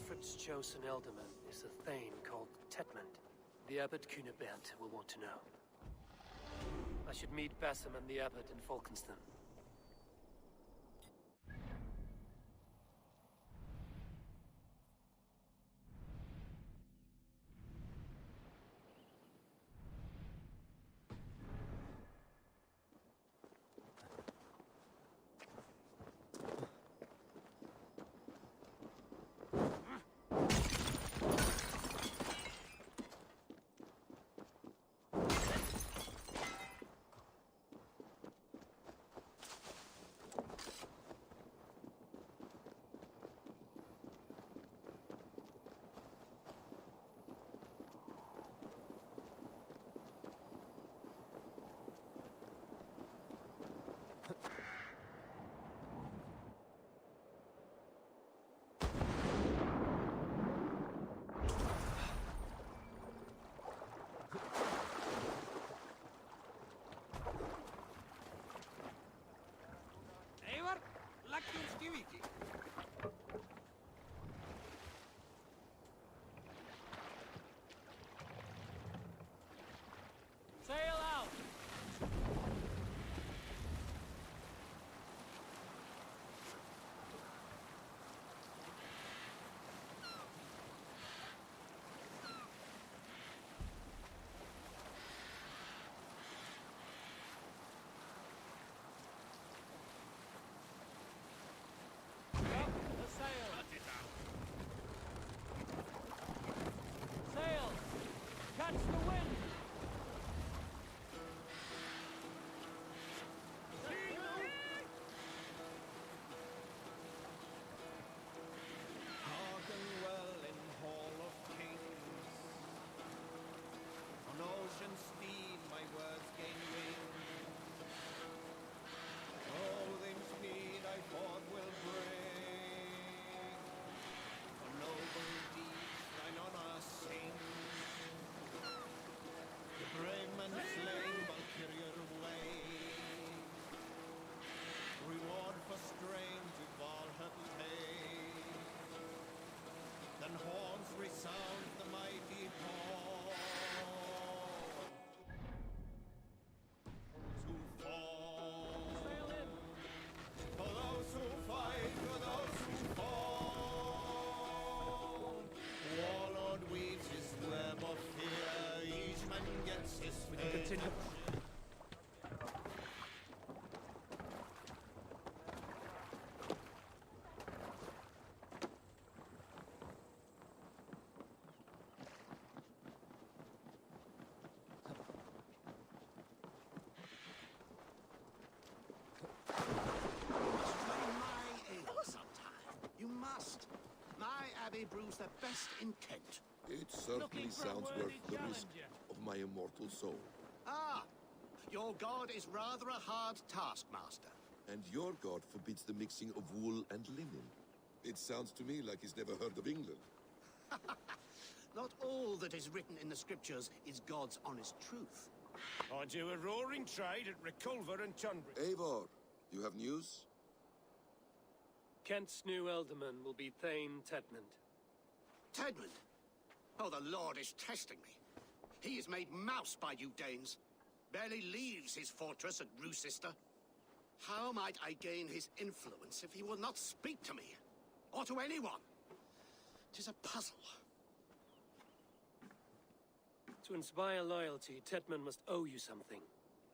Alfred's chosen ealdorman is a thane called Tetmund. The abbot Cunibert will want to know. I should meet Basim and the abbot in Falkenston. Eivor, läktyyn skivikin. Sail out! Sail! Catch the wind! Hearken well in Hall of Kings. On ocean steed my words gain wings. Others need I forth will bring. For noble deeds thine honor sing. The brave man slain Valkyrier way. Reward for strain to Valhalla pay. Then horns resound the mighty call. To fall. For those who fight, for those who fall. Warlord weaves his web of fear. Each man gets his fate. You must. My abbey brews the best in Kent. It certainly sounds worth the risk of my immortal soul. Ah, your god is rather a hard taskmaster. And your god forbids the mixing of wool and linen. It sounds to me like he's never heard of England. Not all that is written in the scriptures is God's honest truth. I do a roaring trade at Reculver and Tunbridge. Eivor, you have news? Kent's new ealdorman will be Thane Tetmund. Tedmund? Oh, the Lord is testing me. He is made mouse by you Danes. Barely leaves his fortress at Roosister. How might I gain his influence if he will not speak to me? Or to anyone? 'Tis a puzzle. To inspire loyalty, Tetmund must owe you something,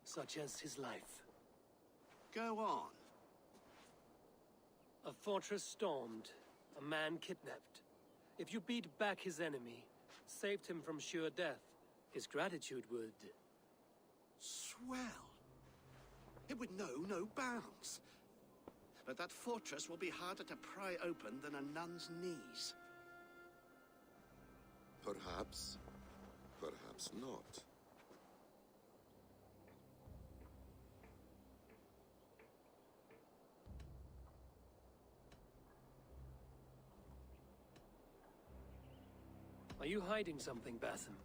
such as his life. Go on. A fortress stormed, a man kidnapped. If you beat back his enemy, saved him from sure death, his gratitude would... Swell. It would know no bounds. But that fortress will be harder to pry open than a nun's knees. Perhaps. Perhaps not. Are you hiding something, Basim?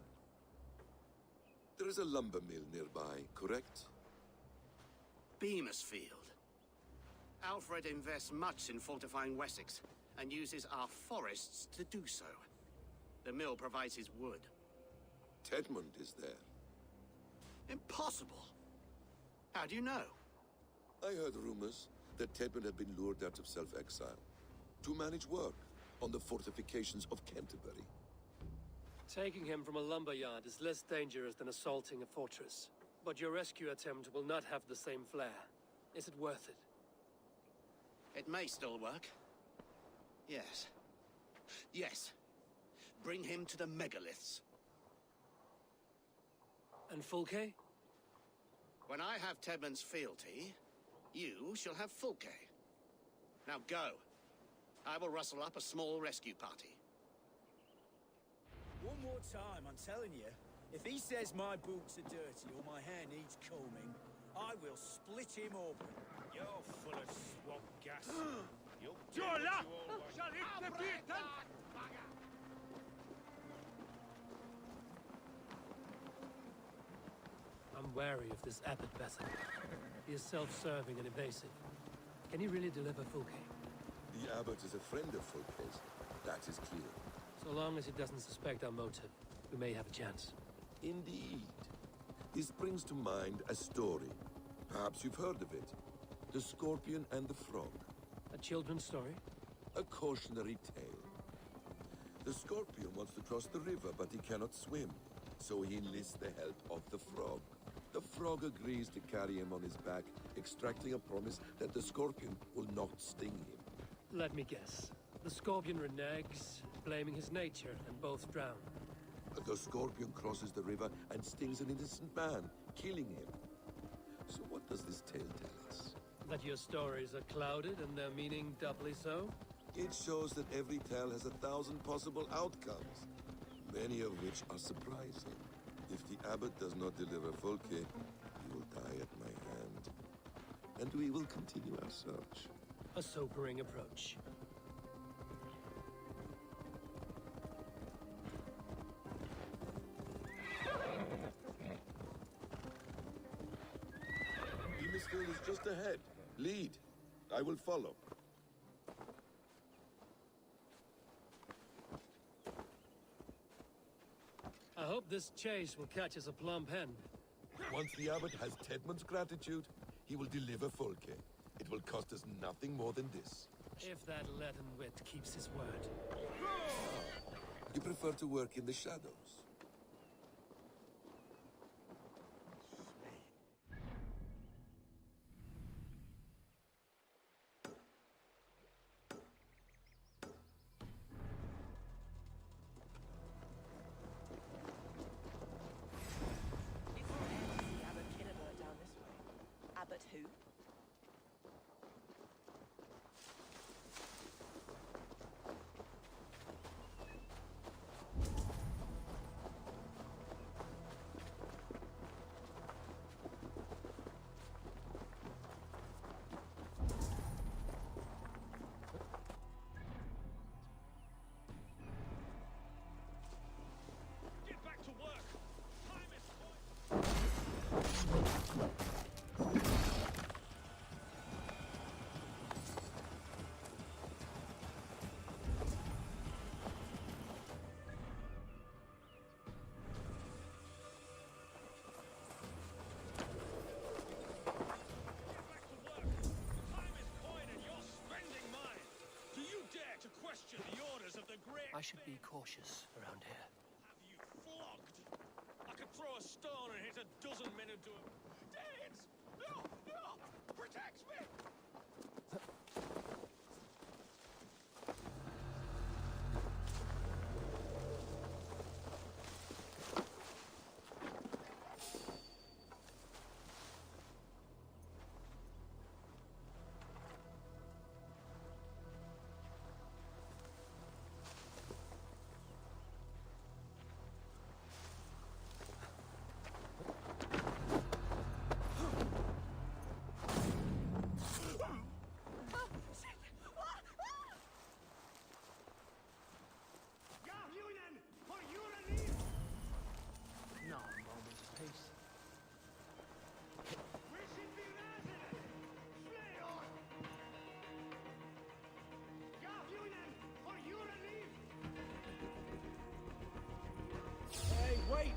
There is a lumber mill nearby, correct? Beamisfield. Alfred invests much in fortifying Wessex, and uses our forests to do so. The mill provides his wood. Tedmund is there. Impossible! How do you know? I heard rumors that Tedmund had been lured out of self-exile to manage work on the fortifications of Canterbury. Taking him from a lumberyard is less dangerous than assaulting a fortress. But your rescue attempt will not have the same flair. Is it worth it? It may still work. Yes. Yes. Bring him to the megaliths. And Fulke? When I have Tedmund's fealty, you shall have Fulke. Now go. I will rustle up a small rescue party. One more time, I'm telling you. If he says my boots are dirty or my hair needs combing, I will split him open. You're full of swamp gas. You'll Jola! shall hit the I'm wary of this abbot Basil. He is self-serving and evasive. Can he really deliver Fulke? The abbot is a friend of Fulke's. That is clear. So long as he doesn't suspect our motive, we may have a chance. Indeed. This brings to mind a story. Perhaps you've heard of it. The Scorpion and the Frog. A children's story? A cautionary tale. The Scorpion wants to cross the river, but he cannot swim. So he enlists the help of the Frog. The Frog agrees to carry him on his back, extracting a promise that the Scorpion will not sting him. Let me guess. The Scorpion reneges, blaming his nature, and both drown. The Scorpion crosses the river and stings an innocent man, killing him. So what does this tale tell us? That your stories are clouded and their meaning doubly so? It shows that every tale has 1,000 possible outcomes, many of which are surprising. If the abbot does not deliver Fulke, he will die at my hand. And we will continue our search. A sobering approach. Innisfield is just ahead. Lead. I will follow. I hope this chase will catch us a plump hen. Once the abbot has Tedmund's gratitude, he will deliver Fulke. It will cost us nothing more than this. If that leaden wit keeps his word. You prefer to work in the shadows. Abbot who? Get back to work. Time is question the orders of the great... I should be cautious around here. Have you flogged? I could throw a stone and hit a dozen men who do it. Danes! No! No! Protect me! wait!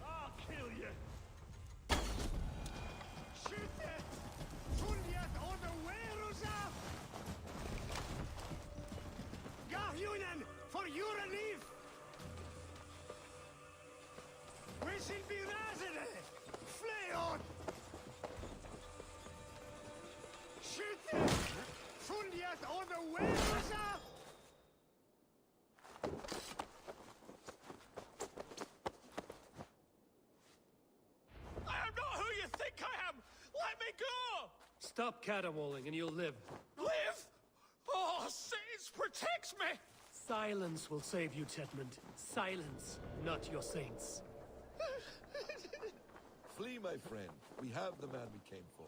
I'll kill you! Garhunen, for your relief! We shall be razene! Fleon! Shoot them! Fundiat on the Werusa! I am not who you think I am! Let me go! Stop caterwauling and you'll live. Live? Oh, saints, protect me! Silence will save you, Chetmund. Silence, not your saints. Flee, my friend. We have the man we came for.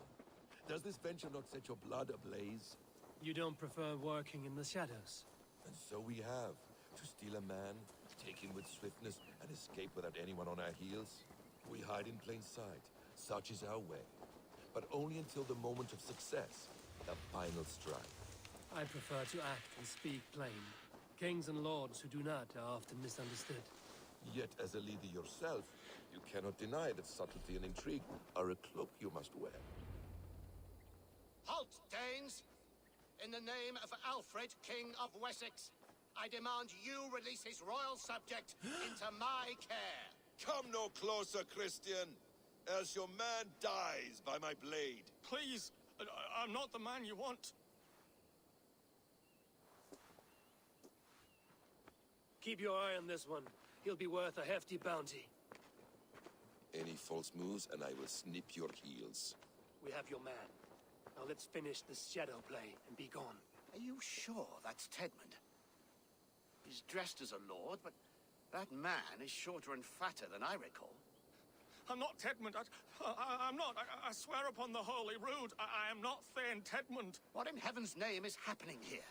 Does this venture not set your blood ablaze? You don't prefer working in the shadows? And so we have. To steal a man, take him with swiftness, and escape without anyone on our heels. We hide in plain sight. Such is our way. But only until the moment of success. The final strike. I prefer to act and speak plain. Kings and lords who do not are often misunderstood. Yet, as a leader yourself, you cannot deny that subtlety and intrigue are a cloak you must wear. Halt, Danes! In the name of Alfred, King of Wessex, I demand you release his royal subject into my care. Come no closer, Christian, else your man dies by my blade. Please, I'm not the man you want. Keep your eye on this one. He'll be worth a hefty bounty. Any false moves, and I will snip your heels. We have your man. Now let's finish this shadow play and be gone. Are you sure that's Tedmund? He's dressed as a lord, but that man is shorter and fatter than I recall. I'm not Tedmund. I'm not. I swear upon the Holy Rood, I am not Thane Tedmund. What in heaven's name is happening here?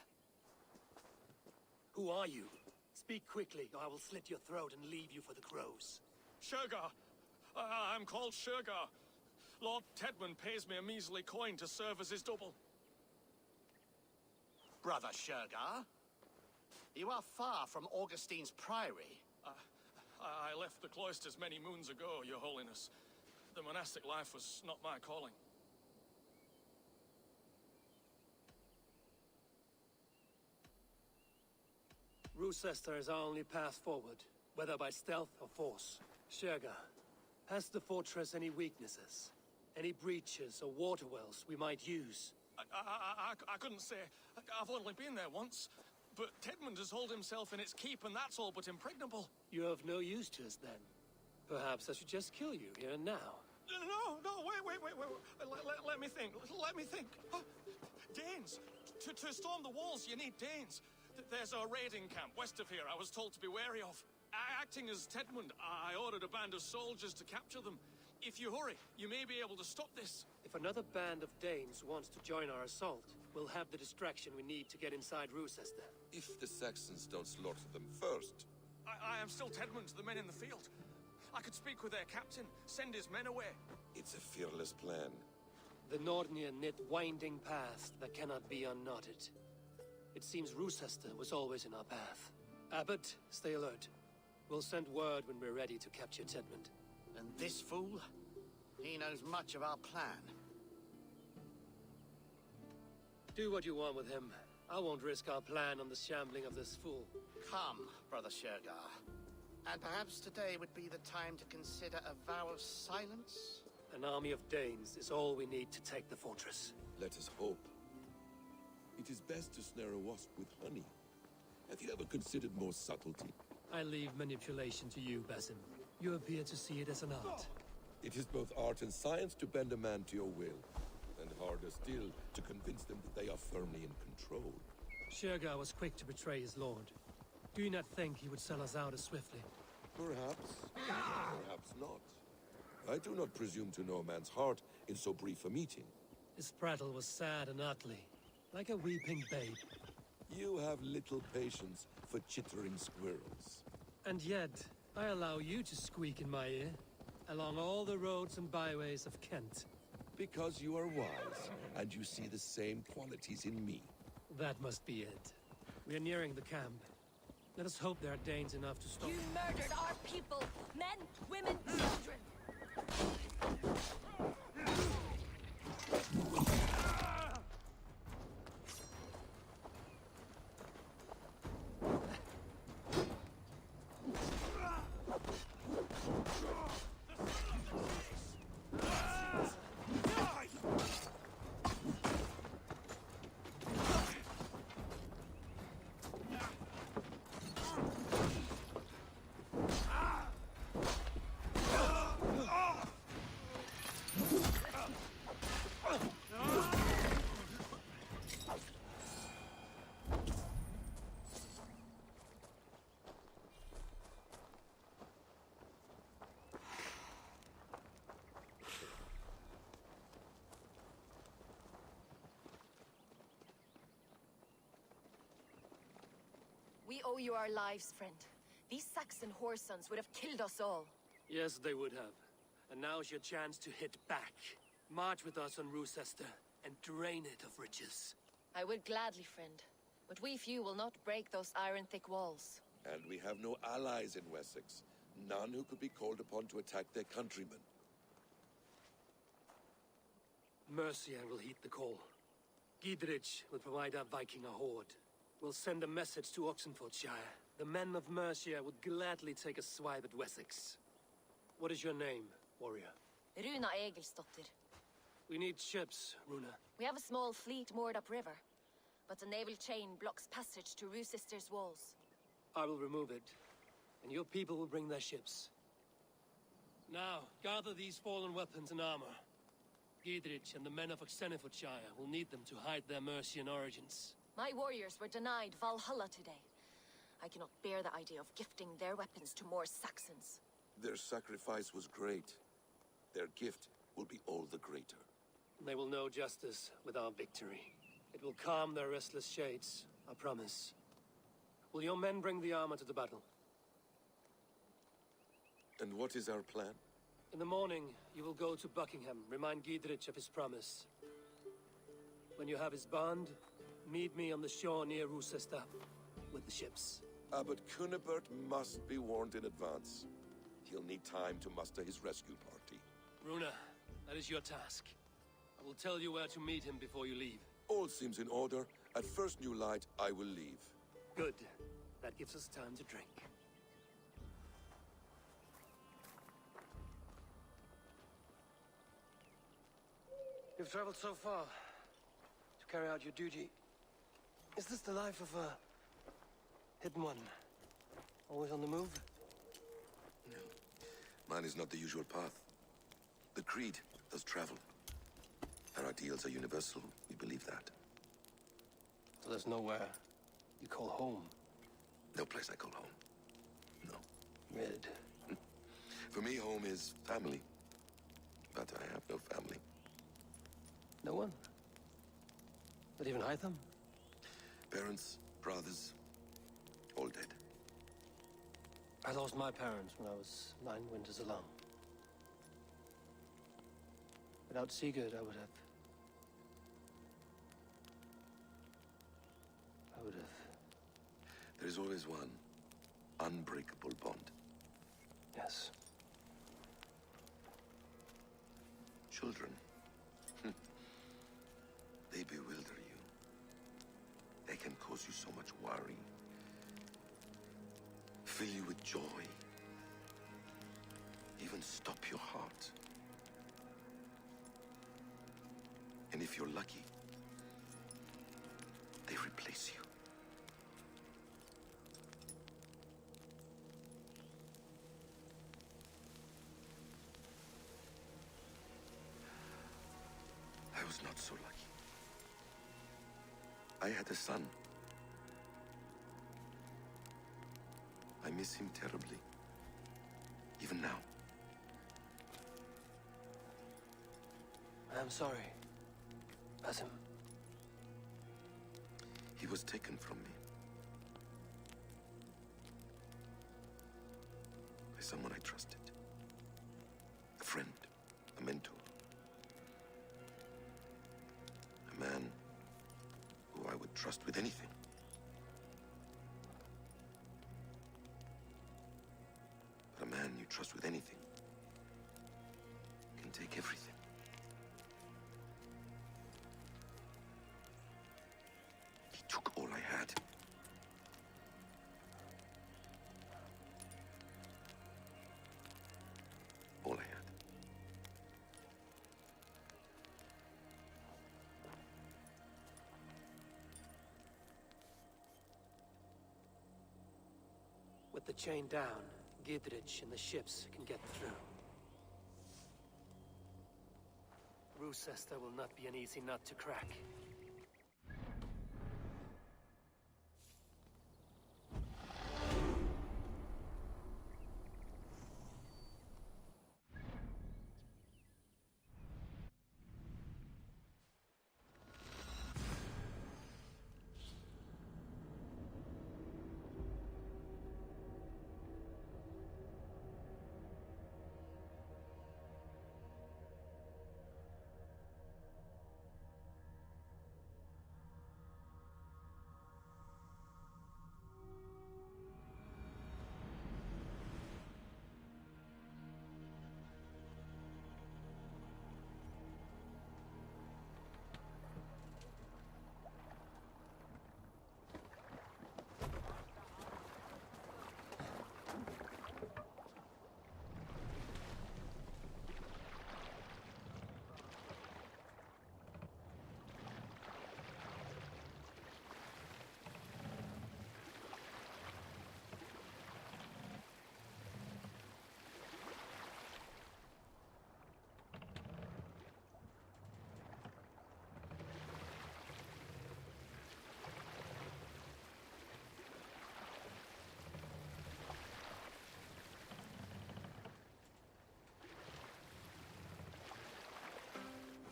Who are you? Speak quickly, or I will slit your throat and leave you for the crows. Shergar. I'm called Shergar. Lord Tedmund pays me a measly coin to serve as his double. Brother Shergar, you are far from Augustine's priory. I left the cloisters many moons ago, Your Holiness. The monastic life was not my calling. Roosester is our only path forward, whether by stealth or force. Shergar, has the fortress any weaknesses? Any breaches or water wells we might use? I couldn't say. I've only been there once. But Tedmund has hauled himself in its keep, and that's all but impregnable. You're of no use to us, then. Perhaps I should just kill you here and now. No, wait. Let me think. Let me think. Danes. To storm the walls, you need Danes. There's a raiding camp west of here I was told to be wary of. Acting as Tedmund, I ordered a band of soldiers to capture them. If you hurry, you may be able to stop this. If another band of Danes wants to join our assault, we'll have the distraction we need to get inside Roosester. If the Saxons don't slaughter them first. I am still Tedmund to the men in the field. I could speak with their captain, send his men away. It's a fearless plan. The Nordnir knit winding paths that cannot be unknotted. It seems Roosester was always in our path. Abbot, stay alert. We'll send word when we're ready to capture Tedmund. And this fool? He knows much of our plan. Do what you want with him. I won't risk our plan on the shambling of this fool. Come, Brother Shergar. And perhaps today would be the time to consider a vow of silence? An army of Danes is all we need to take the fortress. Let us hope. It is best to snare a wasp with honey. Have you ever considered more subtlety? I leave manipulation to you, Basim. You appear to see it as an art. It is both art and science to bend a man to your will. And harder still, to convince them that they are firmly in control. Shergar was quick to betray his lord. Do you not think he would sell us out as swiftly? Perhaps. Perhaps not. I do not presume to know a man's heart in so brief a meeting. His prattle was sad and ugly, like a weeping babe. You have little patience for chittering squirrels. And yet, I allow you to squeak in my ear, along all the roads and byways of Kent. Because you are wise, and you see the same qualities in me. That must be it. We are nearing the camp. Let us hope there are Danes enough to stop. You murdered our people! Men, women, children! We owe you our lives, friend. These Saxon whoresons would have killed us all. Yes, they would have. And now's your chance to hit back. March with us on Rochester and drain it of riches. I would gladly, friend. But we few will not break those iron-thick walls. And we have no allies in Wessex. None who could be called upon to attack their countrymen. Mercia will heed the call. Gidrich will provide our Viking a horde. We'll send a message to Oxenfordshire. The men of Mercia would gladly take a swipe at Wessex. What is your name, warrior? Runa Egilsdotter. We need ships, Runa. We have a small fleet moored upriver, but the naval chain blocks passage to Rochester's walls. I will remove it, and your people will bring their ships. Now, gather these fallen weapons and armor. Gidrich and the men of Oxenfordshire will need them to hide their Mercian origins. My warriors were denied Valhalla today. I cannot bear the idea of gifting their weapons to more Saxons. Their sacrifice was great. Their gift will be all the greater. They will know justice with our victory. It will calm their restless shades, I promise. Will your men bring the armor to the battle? And what is our plan? In the morning, you will go to Buckingham, remind Gidrich of his promise. When you have his bond, meet me on the shore near Rochester with the ships. Abbot Cunibert must be warned in advance. He'll need time to muster his rescue party. Runa, that is your task. I will tell you where to meet him before you leave. All seems in order. At first new light, I will leave. Good. That gives us time to drink. You've traveled so far to carry out your duty. Is this the life of a hidden one? Always on the move? No. Mine is not the usual path. The Creed does travel. Our ideals are universal. We believe that. So there's nowhere you call home? No place I call home. No. Red. For me, home is family. But I have no family. No one? Not even Hytham? Parents, brothers, all dead. I lost my parents when I was 9 winters alone. Without Sigurd, I would have... There is always one unbreakable bond. Yes. Children. They bewilder you. They can cause you so much worry. Fill you with joy. Even stop your heart. And if you're lucky, they replace you. I was not so lucky. I had a son. I miss him terribly. Even now. I'm sorry. Basim. He was taken from me. By someone I trusted. A friend. A mentor. A man who I would trust with anything. With the chain down, Gidrich and the ships can get through. Rusester will not be an easy nut to crack.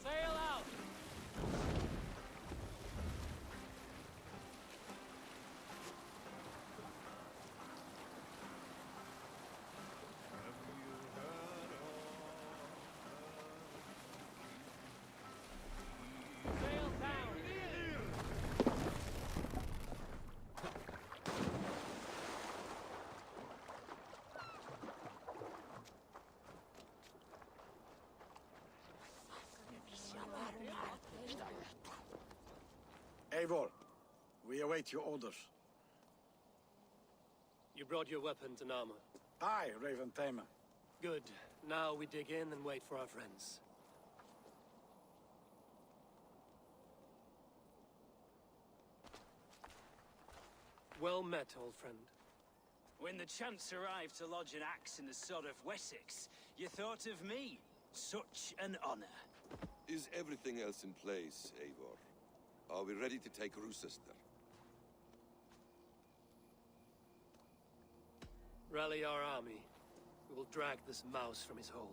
Sail out! Sail down! Eivor, we await your orders. You brought your weapons and armor. Aye, Raven Tamer. Good. Now we dig in and wait for our friends. Well met, old friend. When the chance arrived to lodge an axe in the sod of Wessex, you thought of me. Such an honor. Is everything else in place, Eivor? Are we ready to take Rusester? Rally our army. We will drag this mouse from his hole.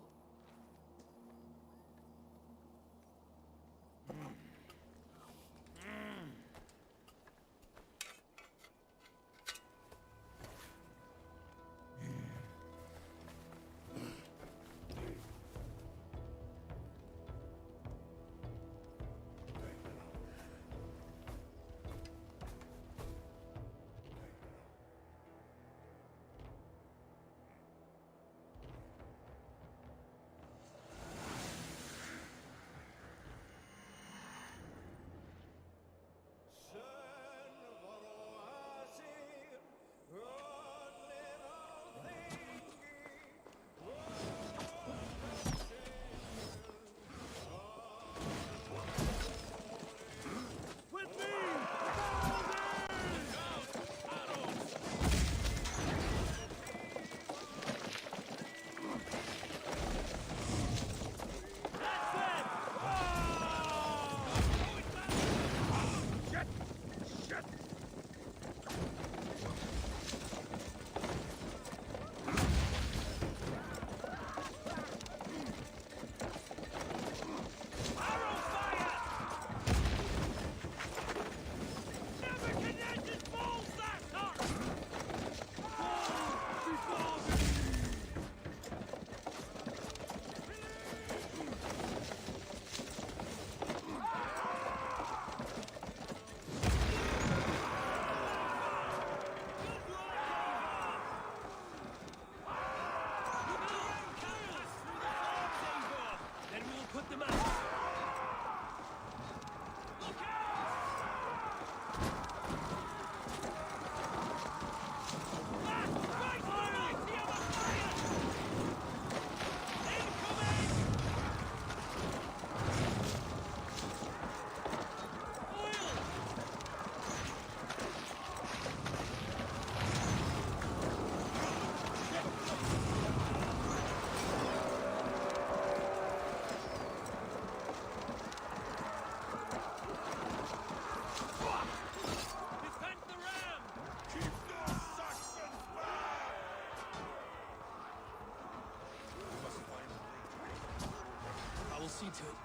into it.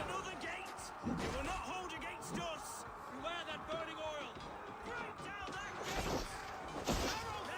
Another gate! It will not hold against us! Beware that burning oil! Break down that gate! Arrowhead!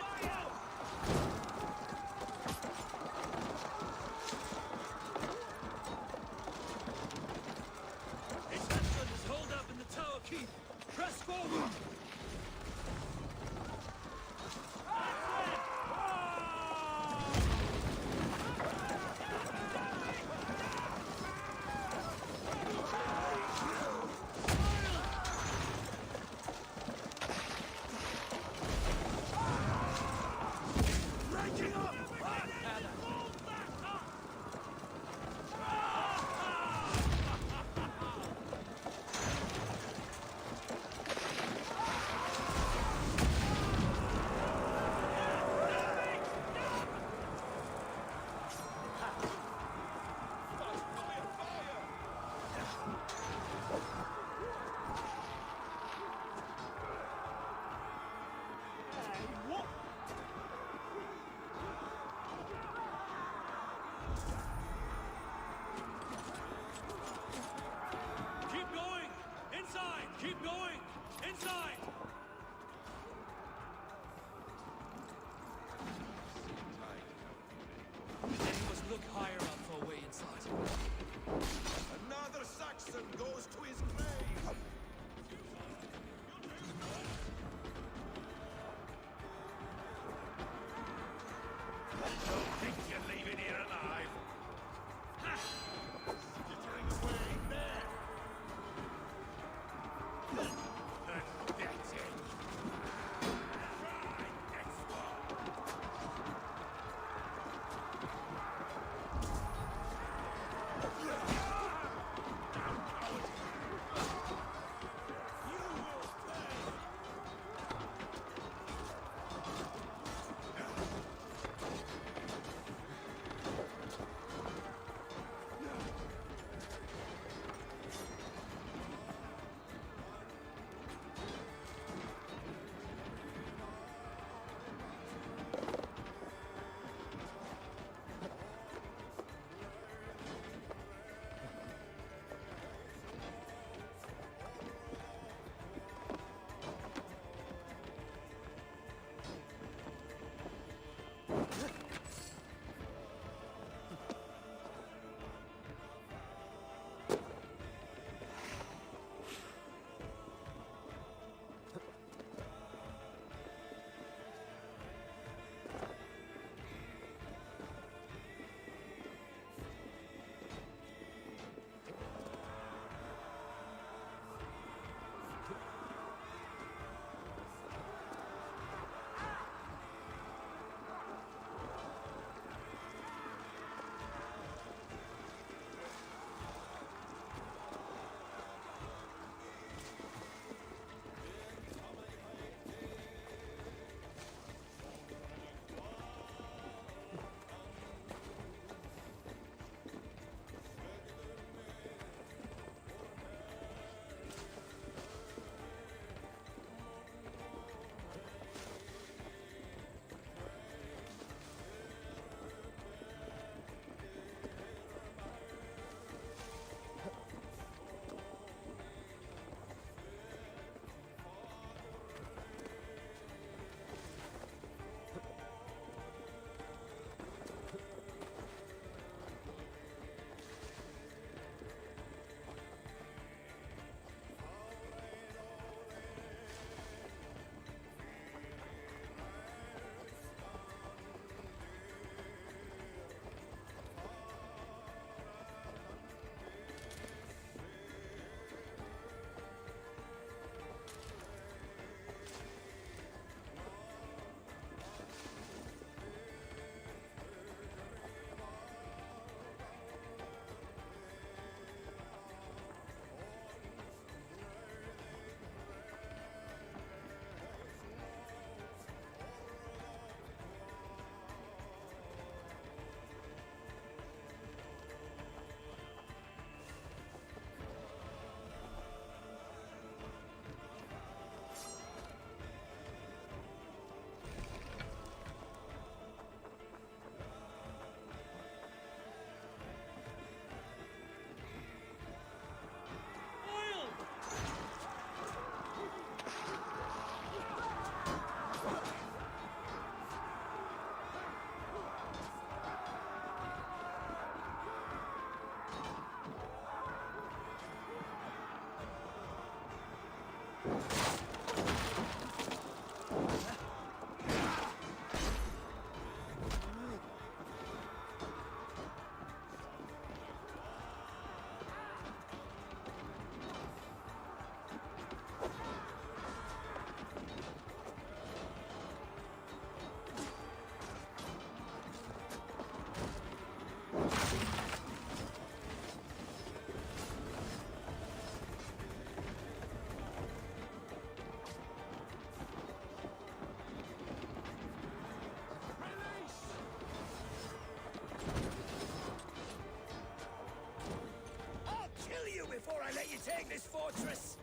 I'll kill you before I let you take this fortress!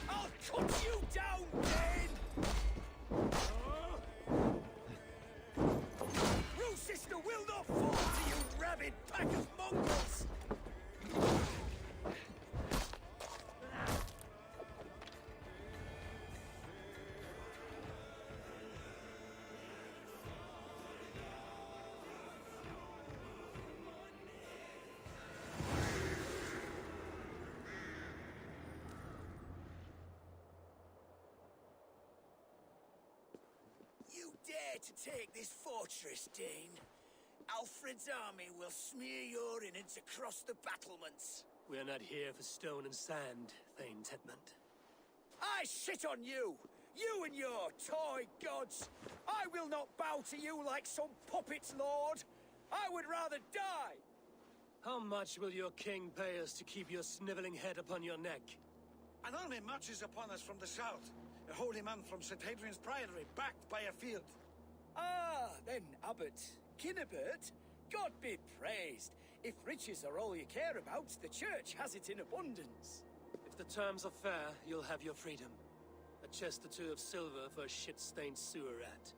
I'll cut you down, Dane! Rue Sister will not fall to you, rabid pack of mongrels! You dare to take this fortress, Dane? Alfred's army will smear your innards across the battlements. We are not here for stone and sand, Thane Tedmund. I shit on you! You and your toy gods! I will not bow to you like some puppet's lord! I would rather die! How much will your king pay us to keep your sniveling head upon your neck? An army marches upon us from the south. A holy man from St. Hadrian's Priory, backed by a field. Ah, then, Abbot Kinnebert, God be praised. If riches are all you care about, the church has it in abundance. If the terms are fair, you'll have your freedom. A chest or two of silver for a shit-stained sewer rat.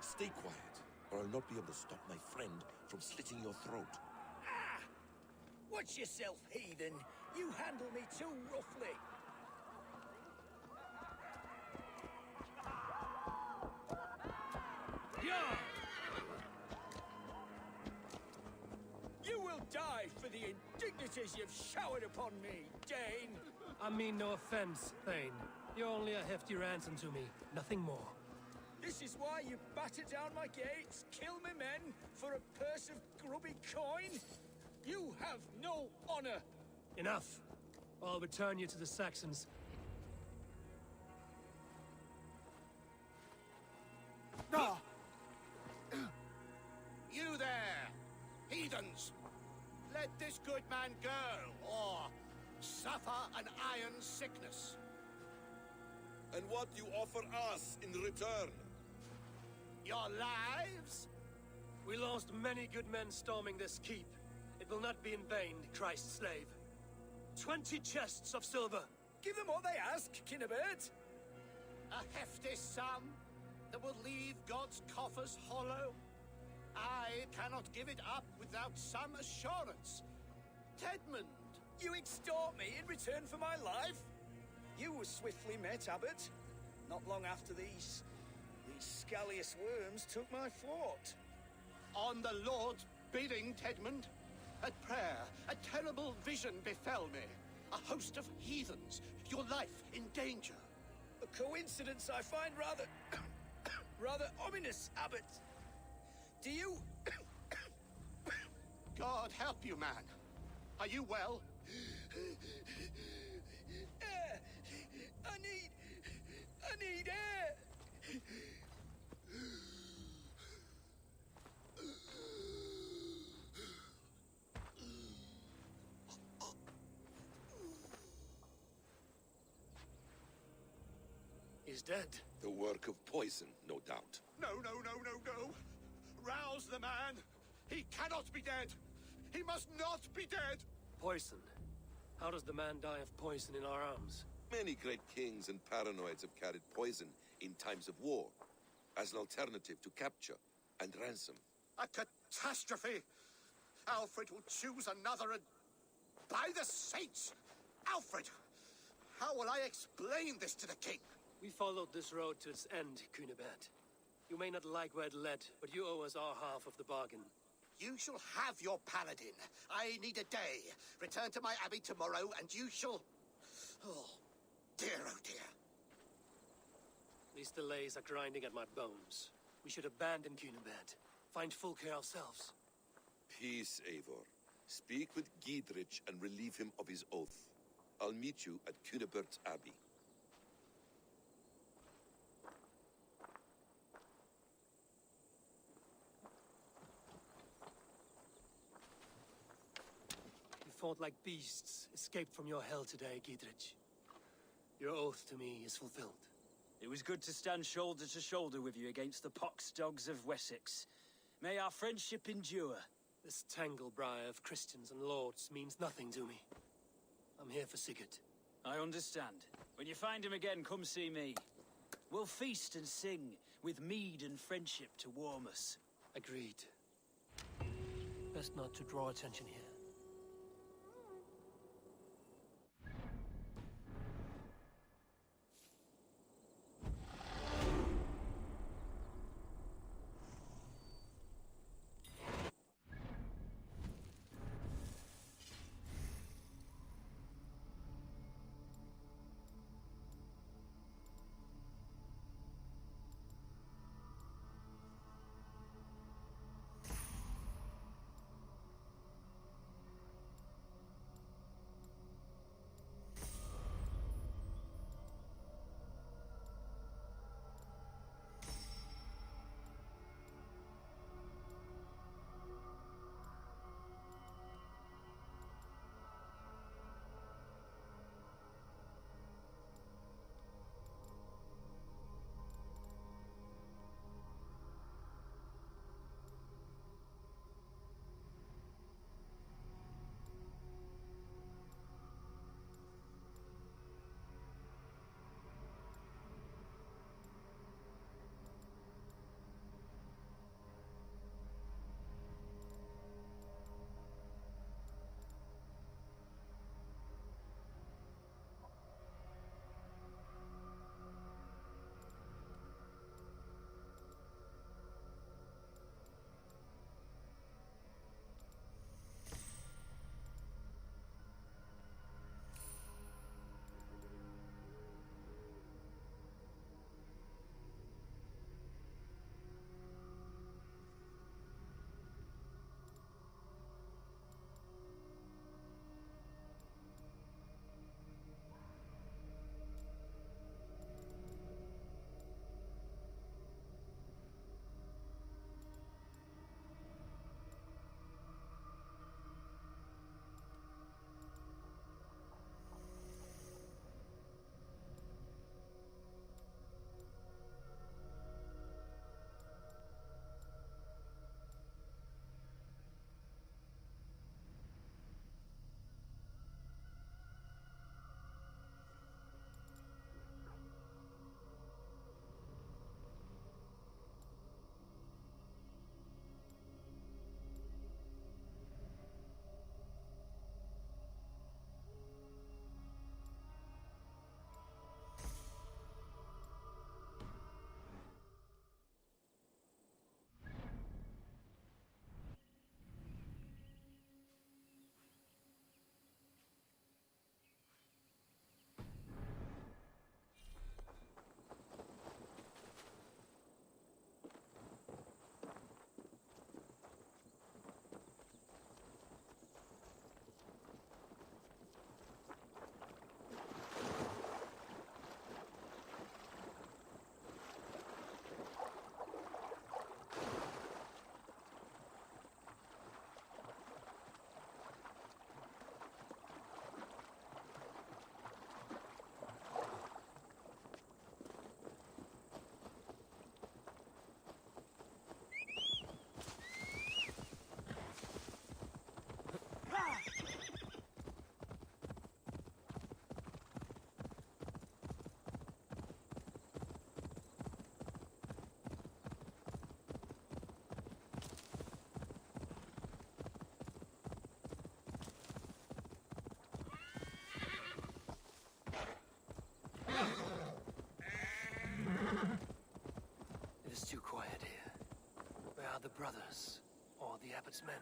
Stay quiet, or I'll not be able to stop my friend from slitting your throat. Ah! Watch yourself, heathen. You handle me too roughly. Yeah! You will die for the indignities you've showered upon me, Dane! I mean no offense, Thane. You're only a hefty ransom to me, nothing more. This is why you batter down my gates, kill me men, for a purse of grubby coin? You have no honor! Enough. I'll return you to the Saxons. You there, heathens! Let this good man go, or suffer an iron sickness. And what you offer us in return? Your lives? We lost many good men storming this keep. It will not be in vain, Christ's slave. 20 chests of silver. Give them what they ask, Kinnebert. A hefty sum that will leave God's coffers hollow? I cannot give it up without some assurance. Tedmund! You extort me in return for my life? You were swiftly met, Abbot. Not long after these scallious worms took my fort. On the Lord's bidding, Tedmund. At prayer, a terrible vision befell me. A host of heathens, your life in danger. A coincidence I find rather... rather ominous, Abbot. Do you... God help you, man. Are you well? Air! I need air! He's dead. The work of poison, no doubt. No. Rouse the man. He cannot be dead. He must not be dead. Poison. How does the man die of poison in our arms? Many great kings and paranoids have carried poison in times of war, as an alternative to capture and ransom. A catastrophe. Alfred will choose another and... By the saints! Alfred! How will I explain this to the king? We followed this road to its end, Cunibert. You may not like where it led, but you owe us our half of the bargain. You shall have your paladin. I need a day. Return to my abbey tomorrow, and you shall... Oh, dear, oh dear. These delays are grinding at my bones. We should abandon Cunibert. Find Fulke ourselves. Peace, Eivor. Speak with Giedrich and relieve him of his oath. I'll meet you at Cunibert's Abbey. You fought like beasts, escaped from your hell today, Giedrich. Your oath to me is fulfilled. It was good to stand shoulder to shoulder with you against the pox dogs of Wessex. May our friendship endure. This tangle-briar of Christians and lords means nothing to me. I'm here for Sigurd. I understand. When you find him again, come see me. We'll feast and sing, with mead and friendship to warm us. Agreed. Best not to draw attention here. It is too quiet here. Where are the brothers? or the Abbot's men.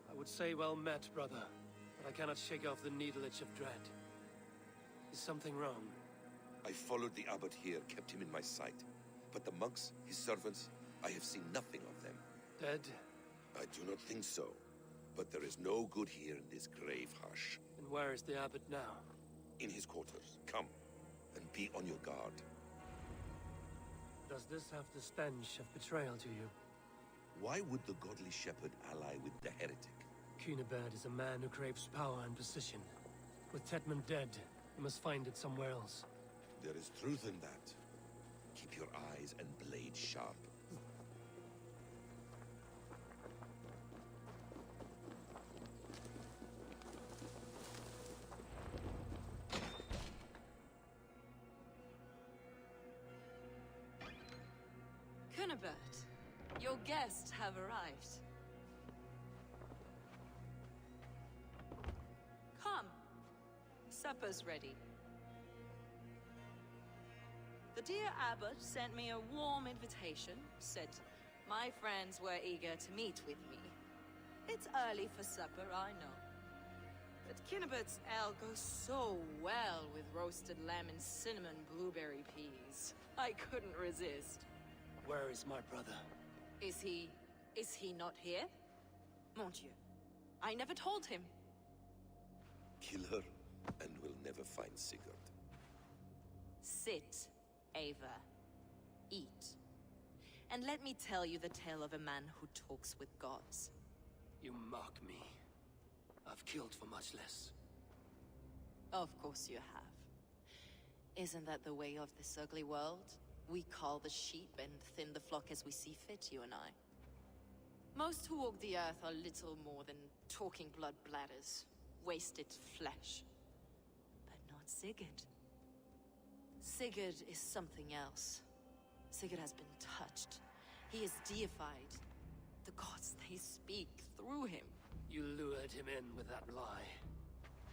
I would say well met, brother, but I cannot shake off the needle itch of dread. Is something wrong? I followed the abbot here, kept him in my sight. But the monks, his servants, I have seen nothing of them. Dead? I do not think so. But there is no good here in this grave hush. And where is the abbot now? In his quarters. Come, and be on your guard. Does this have the stench of betrayal to you? Why would the godly shepherd ally with the heretic? Cunibert is a man who craves power and position. With Tetman dead, you must find it somewhere else. There is truth in that. Keep your eyes and blade sharp. Cunibert, your guests have arrived. Come. Supper's ready. The dear abbot sent me a warm invitation, said my friends were eager to meet with me. It's early for supper, I know. But Cunibert's ale goes so well with roasted lamb and cinnamon blueberry peas. I couldn't resist. Where is my brother? Is he not here? Mon Dieu, I never told him. Kill her, and we'll never find Sigurd. Sit, Ava. Eat. And let me tell you the tale of a man who talks with gods. You mock me. I've killed for much less. Of course you have. Isn't that the way of this ugly world? We cull the sheep and thin the flock as we see fit, you and I. Most who walk the earth are little more than talking blood bladders, wasted flesh. But not Sigurd. Sigurd is something else. Sigurd has been touched. He is deified. The gods, they speak through him. You lured him in with that lie.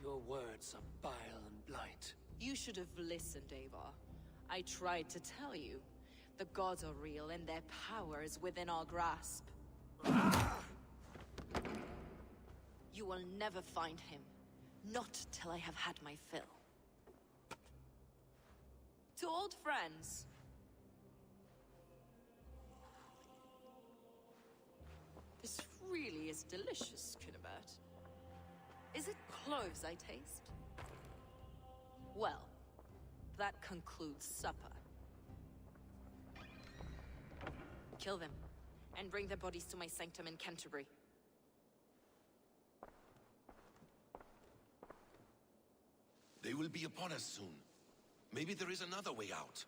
Your words are bile and blight. You should have listened, Avar. I tried to tell you. The gods are real and their power is within our grasp. You will never find him. Not till I have had my fill. To old friends. This really is delicious, Cunibert. Is it cloves I taste? Well, that concludes supper. Kill them, and bring their bodies to my sanctum in Canterbury. They will be upon us soon. Maybe there is another way out.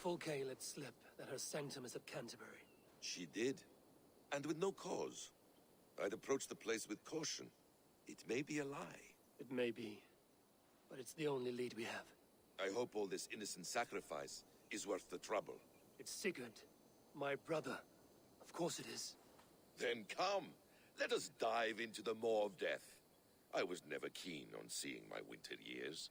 Fulke let slip that her sanctum is at Canterbury. She did. And with no cause. I'd approach the place with caution. It may be a lie. It may be, but it's the only lead we have. I hope all this innocent sacrifice is worth the trouble. It's Sigurd, my brother. Of course it is. Then come, let us dive into the maw of death. I was never keen on seeing my winter years.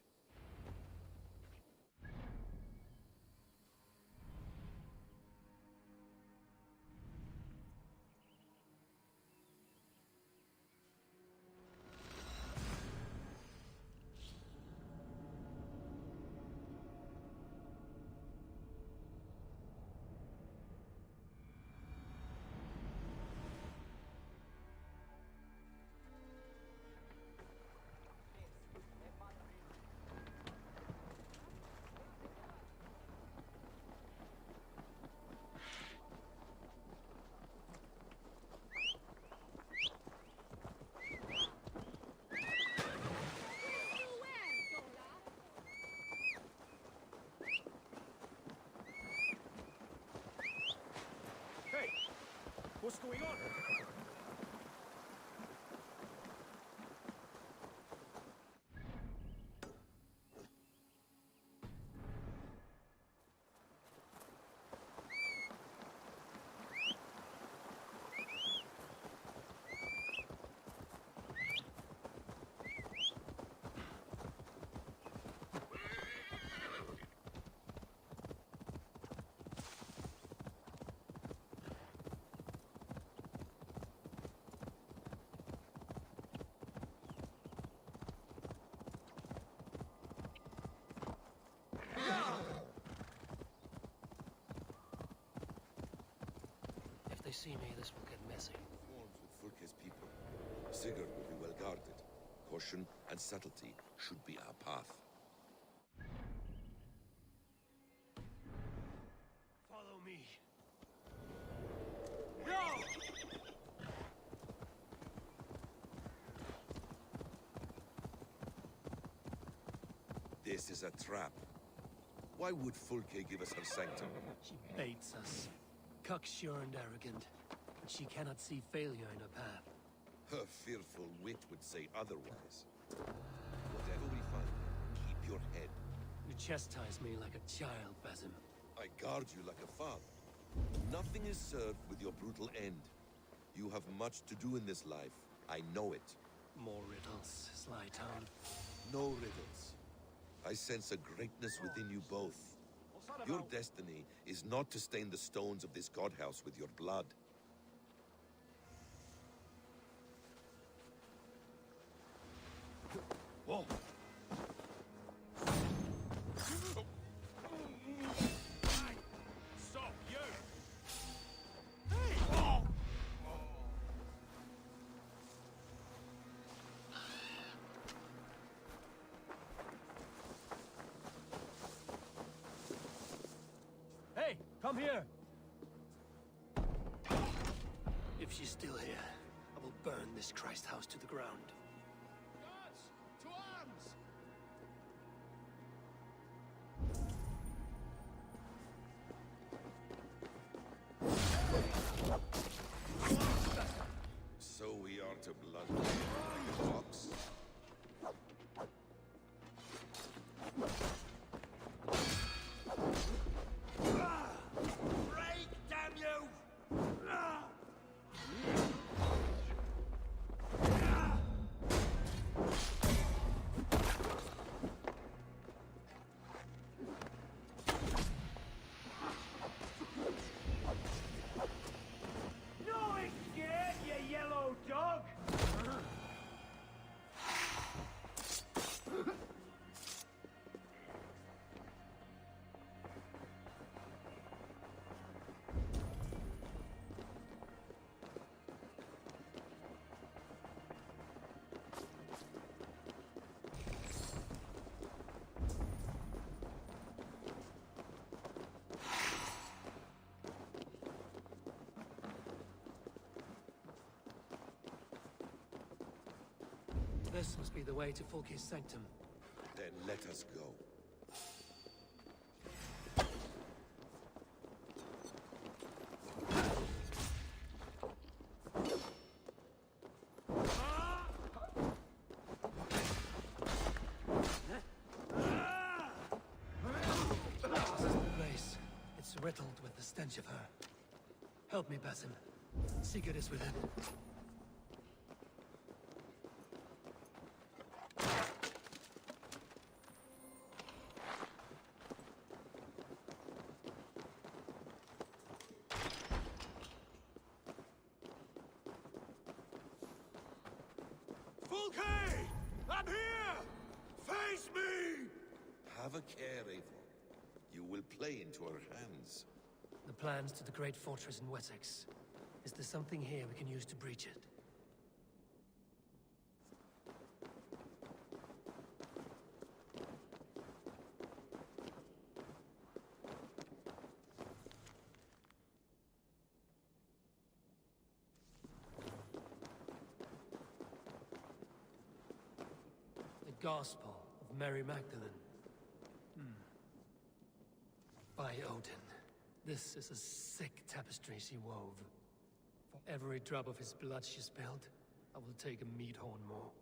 What's going on? If they see me, this will get messy. Swarms with Fulke's people. Sigurd will be well guarded. Caution and subtlety should be our path. Follow me. This is a trap. Why would Fulke give us her sanctum? She baits us. Cocksure and arrogant, but she cannot see failure in her path. Her fearful wit would say otherwise. Whatever we find, keep your head. You chastise me like a child, Basim. I guard you like a father. Nothing is served with your brutal end. You have much to do in this life. I know it. More riddles, Sly Tom. No riddles. I sense a greatness within you both. Your destiny is not to stain the stones of this godhouse with your blood. Whoa! Stop, you! Hey, come here! If she's still here, I will burn this Christ house to the ground. Guards, to arms! So we are to blood the box. Break, damn you! No escape, you yellow dog! This must be the way to Fulke's sanctum. Then let us go. riddled with the stench of her. Help me, Basim. Sigurd is within. Fulke! I'm here! Face me! Have a care, Eivor. You will play into our hands. The plans to the great fortress in Wessex. Is there something here we can use to breach it? The Gospel of Mary Magdalene. By Odin, this is a sick tapestry she wove. For every drop of his blood she spilled, I will take a meat horn more.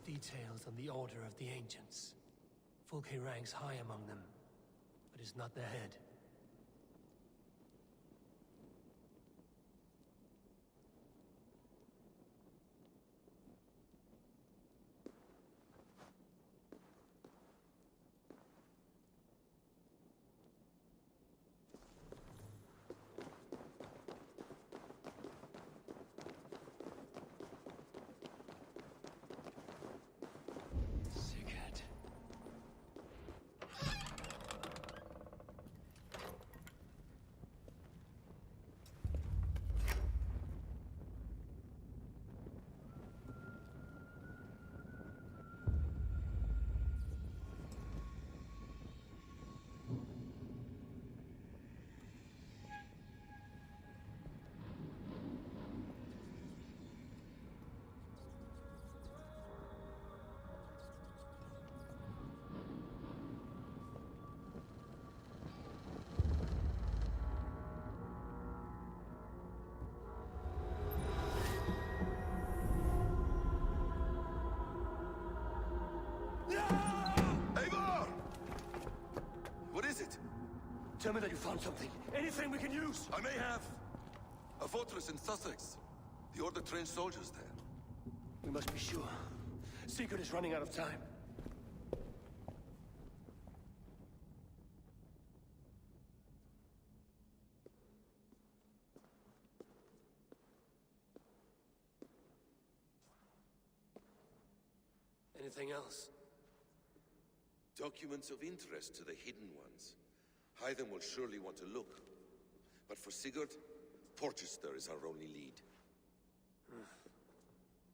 Details on the Order of the Ancients. Fulke ranks high among them, but is not their head. Eivor! What is it? Tell me that you found something. Anything we can use! I may have. A fortress in Sussex. The Order trained soldiers there. We must be sure. Sigurd is running out of time. Anything else? Documents of interest to the Hidden Ones. Hytham will surely want to look. But for Sigurd, Porchester is our only lead.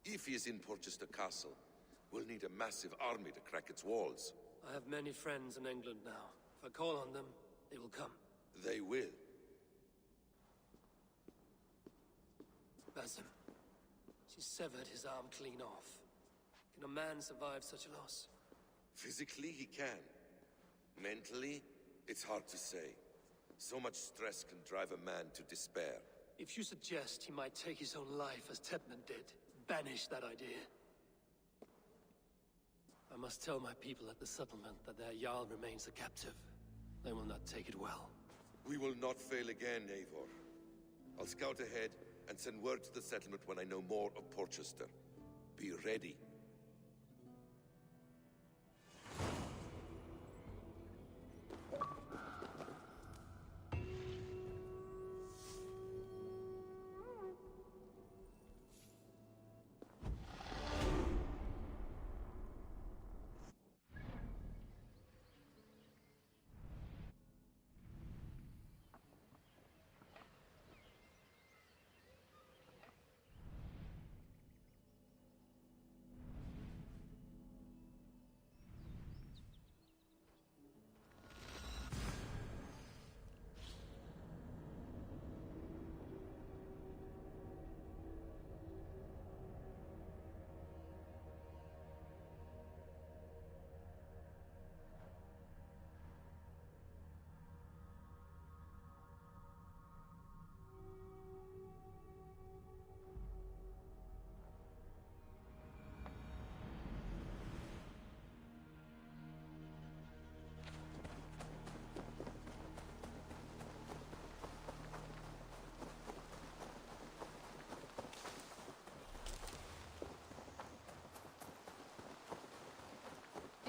If he is in Porchester Castle, we'll need a massive army to crack its walls. I have many friends in England now. If I call on them, they will come. They will. Basim. She severed his arm clean off. Can a man survive such a loss? Physically, he can. Mentally, it's hard to say. So much stress can drive a man to despair. If you suggest he might take his own life as Tedman did, banish that idea. I must tell my people at the settlement that their Jarl remains a captive. They will not take it well. We will not fail again, Eivor. I'll scout ahead and send word to the settlement when I know more of Porchester. Be ready.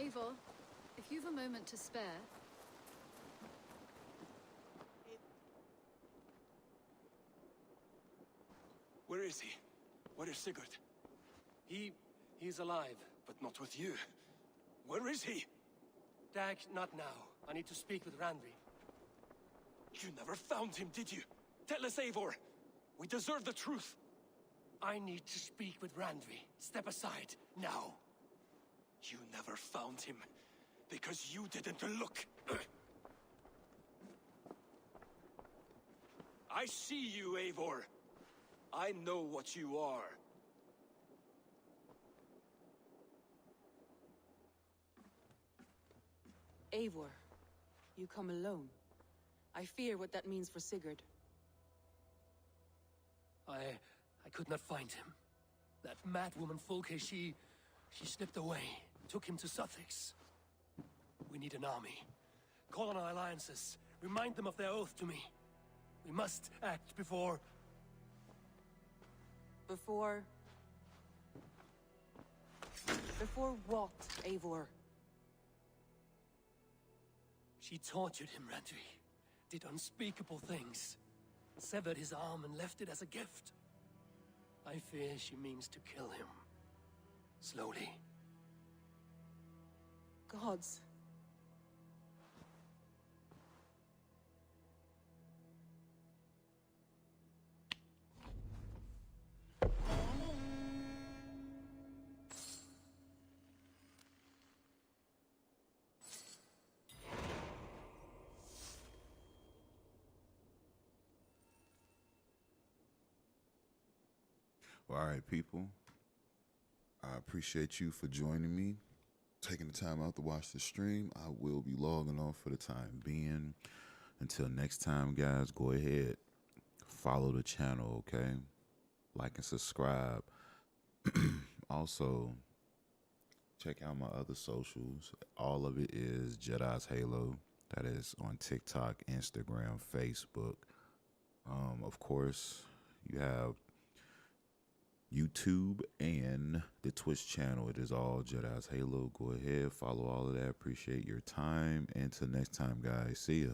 Eivor, if you've a moment to spare... Where is he? Where is Sigurd? He's alive, but not with you. Where is he? Dag, not now. I need to speak with Randvi. You never found him, did you? Tell us, Eivor. We deserve the truth. I need to speak with Randvi. Step aside, now. You never found him, because you didn't look. I see you, Eivor. I know what you are. Eivor, you come alone. I fear what that means for Sigurd. I could not find him. That madwoman Folke, she slipped away. Took him to Sussex. We need an army. Call on our alliances. Remind them of their oath to me. We must act before... Before what, Eivor? She tortured him, Randvi. Did unspeakable things. Severed his arm and left it as a gift. I fear she means to kill him. Slowly. Gods. Well, all right, people. I appreciate you for joining me, taking the time out to watch the stream. I will be logging off for the time being. Until next time, guys, go ahead. Follow the channel, okay? Like and subscribe. Also, check out my other socials. All of it is Jedi's Halo. That is on TikTok, Instagram, Facebook. Of course, you have YouTube and the Twitch channel. It is all Jedi's Halo. Go ahead, follow all of that. Appreciate your time. Until next time, guys. See ya.